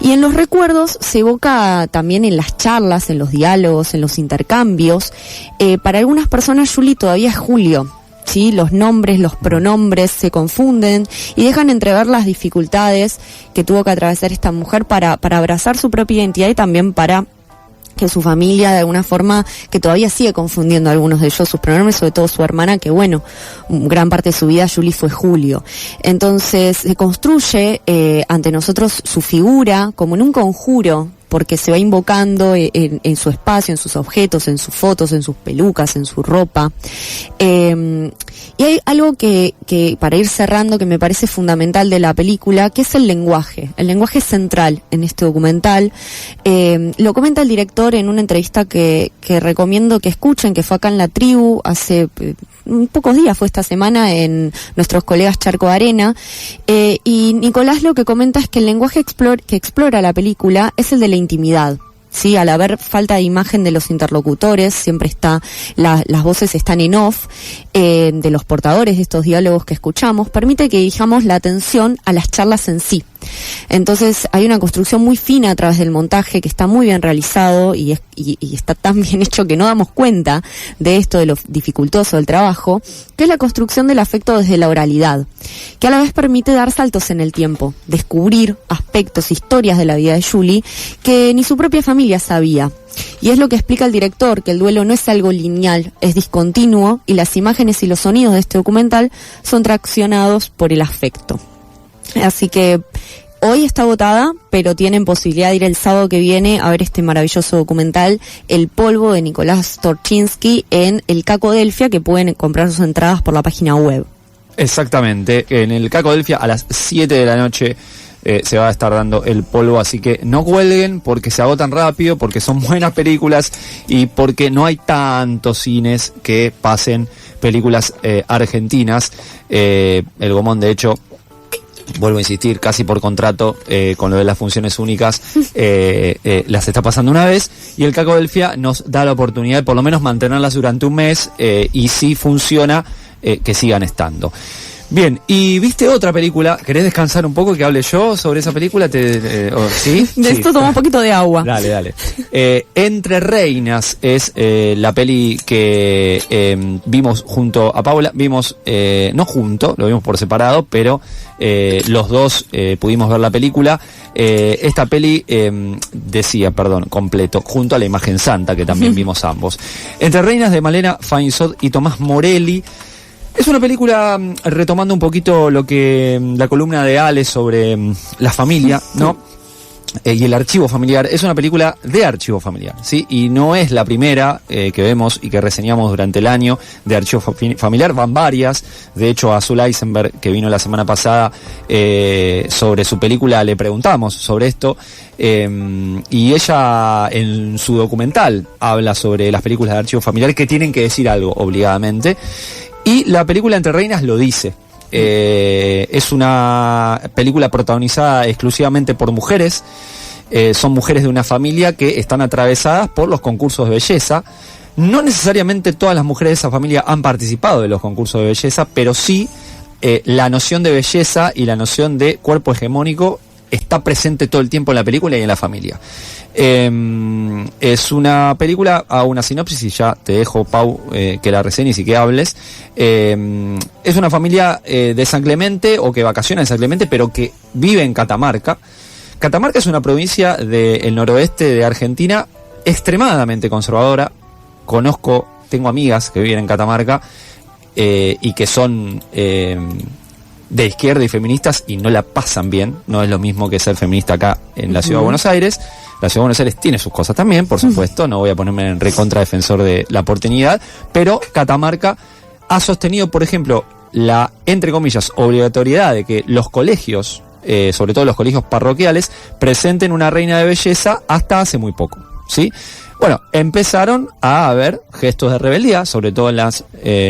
Speaker 9: Y en los recuerdos se evoca también en las charlas, en los diálogos, en los intercambios. Para algunas personas Julie todavía es Julio, ¿sí? Los nombres, los pronombres se confunden y dejan entrever las dificultades que tuvo que atravesar esta mujer para abrazar su propia identidad y también para que su familia, de alguna forma, que todavía sigue confundiendo a algunos de ellos sus pronombres, sobre todo su hermana, que bueno, gran parte de su vida Julie fue Julio. Entonces se construye ante nosotros su figura como en un conjuro, porque se va invocando en su espacio, en sus objetos, en sus fotos, en sus pelucas, en su ropa. Y hay algo que para ir cerrando, que me parece fundamental de la película, que es el lenguaje central en este documental. Lo comenta el director en una entrevista que recomiendo que escuchen, que fue acá en La Tribu hace pocos días, fue esta semana, en nuestros colegas Charco Arena, y Nicolás lo que comenta es que el lenguaje que explora la película es el de la intimidad. Sí, al haber falta de imagen de los interlocutores, siempre las voces están en off, de los portadores de estos diálogos que escuchamos, permite que dirijamos la atención a las charlas en sí. Entonces hay una construcción muy fina a través del montaje que está muy bien realizado y está tan bien hecho que no damos cuenta de esto, de lo dificultoso del trabajo, que es la construcción del afecto desde la oralidad, que a la vez permite dar saltos en el tiempo, descubrir aspectos, historias de la vida de Julie que ni su propia familia sabía. Y es lo que explica el director, que el duelo no es algo lineal, es discontinuo, y las imágenes y los sonidos de este documental son traccionados por el afecto. Así que hoy está agotada, pero tienen posibilidad de ir el sábado que viene a ver este maravilloso documental, El Polvo, de Nicolás Torchinsky, en el Caco Delfia, que pueden comprar sus entradas por la página web.
Speaker 8: Exactamente, en el Caco Delfia a las 7 de la noche se va a estar dando El Polvo, así que no cuelguen porque se agotan rápido, porque son buenas películas y porque no hay tantos cines que pasen películas argentinas. El Gomón, de hecho, vuelvo a insistir, casi por contrato, con lo de las funciones únicas, las está pasando una vez, y el Caco Delfia nos da la oportunidad de por lo menos mantenerlas durante un mes, y si funciona, que sigan estando. Bien, y viste otra película. ¿Querés descansar un poco y que hable yo sobre esa película? ¿Sí?
Speaker 9: De esto toma un poquito de agua.
Speaker 8: Dale. Entre Reinas es la peli que vimos junto a Paula. Vimos, no junto, lo vimos por separado, pero los dos pudimos ver la película. Esta peli completo, junto a La Imagen Santa, que también vimos ambos. Entre Reinas, de Malena Fainsod y Tomás Morelli. Es una película retomando un poquito lo que la columna de Ale sobre la familia, ¿no? Y el archivo familiar. Es una película de archivo familiar, ¿sí? Y no es la primera que vemos y que reseñamos durante el año de archivo familiar. Van varias. De hecho, a Azul Eisenberg, que vino la semana pasada, sobre su película le preguntamos sobre esto. Y ella, en su documental, habla sobre las películas de archivo familiar que tienen que decir algo, obligadamente. Y la película Entre Reinas lo dice. Es una película protagonizada exclusivamente por mujeres. Son mujeres de una familia que están atravesadas por los concursos de belleza. No necesariamente todas las mujeres de esa familia han participado de los concursos de belleza, pero sí la noción de belleza y la noción de cuerpo hegemónico está presente todo el tiempo en la película y en la familia. Es una película, hago una sinopsis y ya te dejo, Pau, que la reseñes y que hables. Es una familia de San Clemente, o que vacaciona en San Clemente, pero que vive en Catamarca. Catamarca es una provincia del noroeste de Argentina extremadamente conservadora. Tengo amigas que viven en Catamarca, y que son de izquierda y feministas y no la pasan bien. No es lo mismo que ser feminista acá en la Ciudad de Buenos Aires. La Ciudad de Buenos Aires tiene sus cosas también, por supuesto, no voy a ponerme en recontra defensor de la porteñidad, pero Catamarca ha sostenido, por ejemplo, la, entre comillas, obligatoriedad de que los colegios, sobre todo los colegios parroquiales, presenten una reina de belleza hasta hace muy poco, ¿sí? Bueno, empezaron a haber gestos de rebeldía, sobre todo en las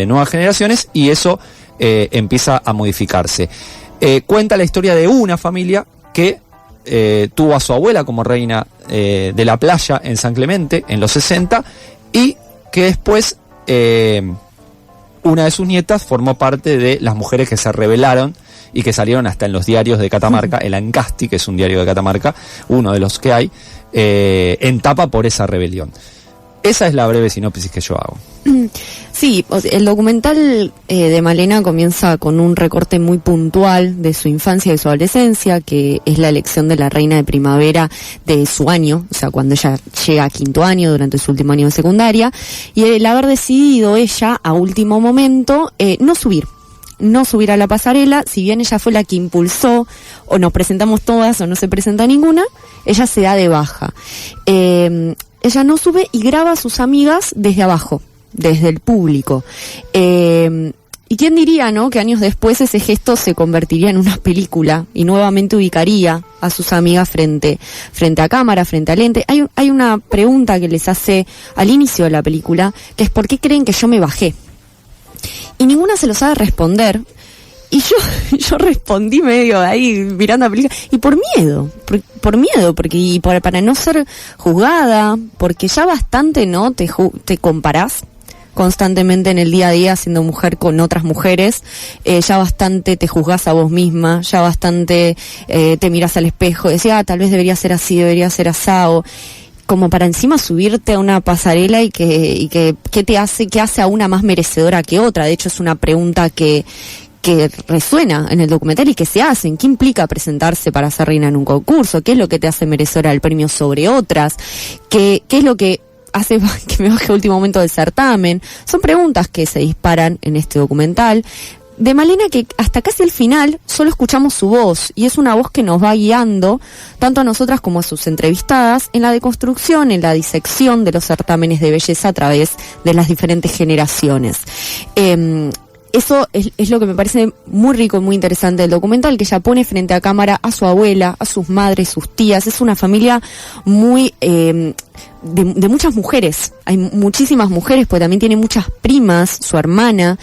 Speaker 8: nuevas generaciones, y eso empieza a modificarse. Cuenta la historia de una familia que tuvo a su abuela como reina de la playa en San Clemente en los 60 y que después una de sus nietas formó parte de las mujeres que se rebelaron y que salieron hasta en los diarios de Catamarca, el Ancasti, que es un diario de Catamarca, uno de los que hay, en tapa por esa rebelión. Esa es la breve sinopsis que yo hago.
Speaker 9: Sí, el documental de Malena comienza con un recorte muy puntual de su infancia y su adolescencia, que es la elección de la reina de primavera de su año, o sea, cuando ella llega a quinto año, durante su último año de secundaria, y el haber decidido ella, a último momento, no subir a la pasarela. Si bien ella fue la que impulsó, o nos presentamos todas o no se presenta ninguna, ella se da de baja. Ella no sube y graba a sus amigas desde abajo, desde el público. Y quién diría, ¿no?, que años después ese gesto se convertiría en una película y nuevamente ubicaría a sus amigas frente a cámara, frente a lente. Hay una pregunta que les hace al inicio de la película, que es ¿por qué creen que yo me bajé? Y ninguna se lo sabe responder. Y yo respondí medio ahí mirando la película, y por miedo, porque para no ser juzgada, porque ya bastante, ¿no?, te comparás constantemente en el día a día siendo mujer con otras mujeres, ya bastante te juzgás a vos misma, ya bastante te mirás al espejo, decís, tal vez debería ser así, debería ser asado, como para encima subirte a una pasarela y que ¿qué hace a una más merecedora que otra? De hecho es una pregunta que resuena en el documental y que se hacen. ¿Qué implica presentarse para ser reina en un concurso? ¿Qué es lo que te hace merecedora del premio sobre otras? ¿Qué es lo que hace que me baje a último momento del certamen? Son preguntas que se disparan en este documental de Malena, que hasta casi el final solo escuchamos su voz, y es una voz que nos va guiando tanto a nosotras como a sus entrevistadas en la deconstrucción, en la disección de los certámenes de belleza a través de las diferentes generaciones. Eso es lo que me parece muy rico y muy interesante del documental, que ella pone frente a cámara a su abuela, a sus madres, sus tías. Es una familia muy de muchas mujeres. Hay muchísimas mujeres, porque también tiene muchas primas, su hermana.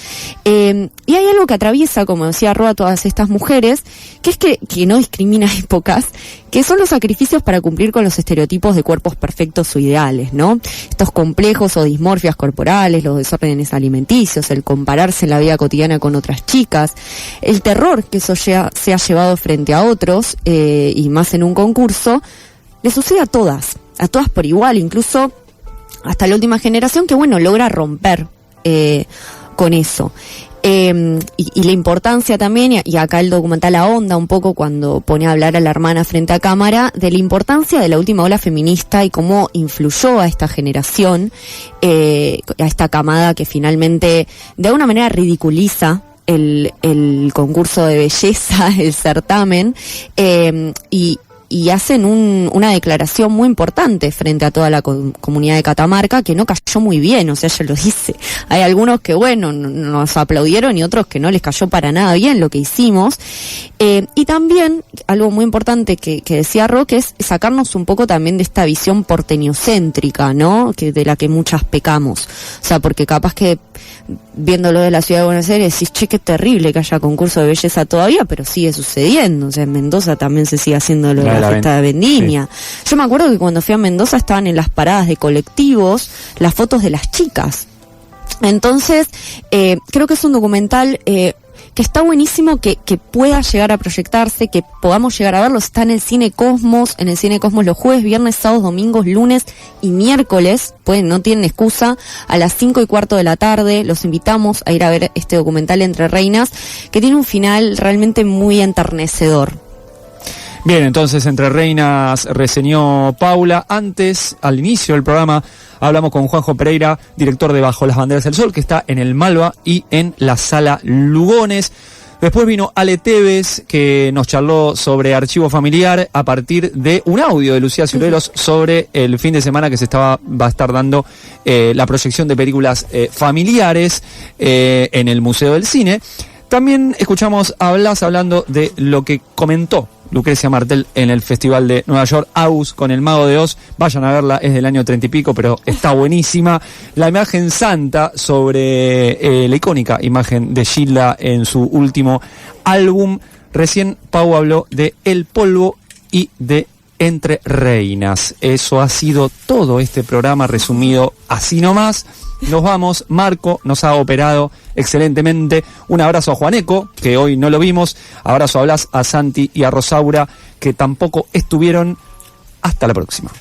Speaker 9: Y hay algo que atraviesa, como decía Roa, a todas estas mujeres, que es que no discrimina épocas, que son los sacrificios para cumplir con los estereotipos de cuerpos perfectos o ideales, ¿no? Estos complejos o dismorfias corporales, los desórdenes alimenticios, el compararse en la vida cotidiana con otras chicas, el terror que eso se ha llevado frente a otros, y más en un concurso, le sucede a todas por igual, incluso hasta la última generación que, bueno, logra romper con eso. Y la importancia también, y acá el documental ahonda un poco cuando pone a hablar a la hermana frente a cámara, de la importancia de la última ola feminista y cómo influyó a esta generación, a esta camada que finalmente de alguna manera ridiculiza el concurso de belleza, el certamen, y hacen una declaración muy importante frente a toda la comunidad de Catamarca, que no cayó muy bien, o sea, ella lo dice. Hay algunos que, bueno, nos aplaudieron y otros que no les cayó para nada bien lo que hicimos. Y también, algo muy importante que decía Roque, es sacarnos un poco también de esta visión porteñocéntrica, ¿no?, de la que muchas pecamos. O sea, porque capaz que viéndolo de la Ciudad de Buenos Aires decís, che, qué terrible que haya concurso de belleza todavía, pero sigue sucediendo. O sea, en Mendoza también se sigue haciendo lo de la fiesta de Vendimia. Sí. Yo me acuerdo que cuando fui a Mendoza estaban en las paradas de colectivos las fotos de las chicas. Entonces, creo que es un documental que está buenísimo, que pueda llegar a proyectarse, que podamos llegar a verlo. Está en el Cine Cosmos los jueves, viernes, sábados, domingos, lunes y miércoles. No tienen excusa. A las 5:15 de la tarde los invitamos a ir a ver este documental Entre Reinas, que tiene un final realmente muy enternecedor.
Speaker 8: Bien, entonces Entre Reinas reseñó Paula. Antes, al inicio del programa, hablamos con Juanjo Pereira, director de Bajo las Banderas del Sol, que está en el Malva y en la Sala Lugones. Después vino Ale Tevez, que nos charló sobre Archivo Familiar a partir de un audio de Lucía Ciruelos sobre el fin de semana que va a estar dando la proyección de películas familiares en el Museo del Cine. También escuchamos a Blas hablando de lo que comentó Lucrecia Martel en el Festival de Nueva York, Aus con El Mago de Oz. Vayan a verla, es del año 30 y pico, pero está buenísima. La imagen santa sobre la icónica imagen de Gilda en su último álbum. Recién Pau habló de El Polvo y de Entre Reinas. Eso ha sido todo este programa resumido así nomás. Nos vamos, Marco nos ha operado excelentemente. Un abrazo a Juaneco, que hoy no lo vimos. Abrazo a Blas, a Santi y a Rosaura, que tampoco estuvieron. Hasta la próxima.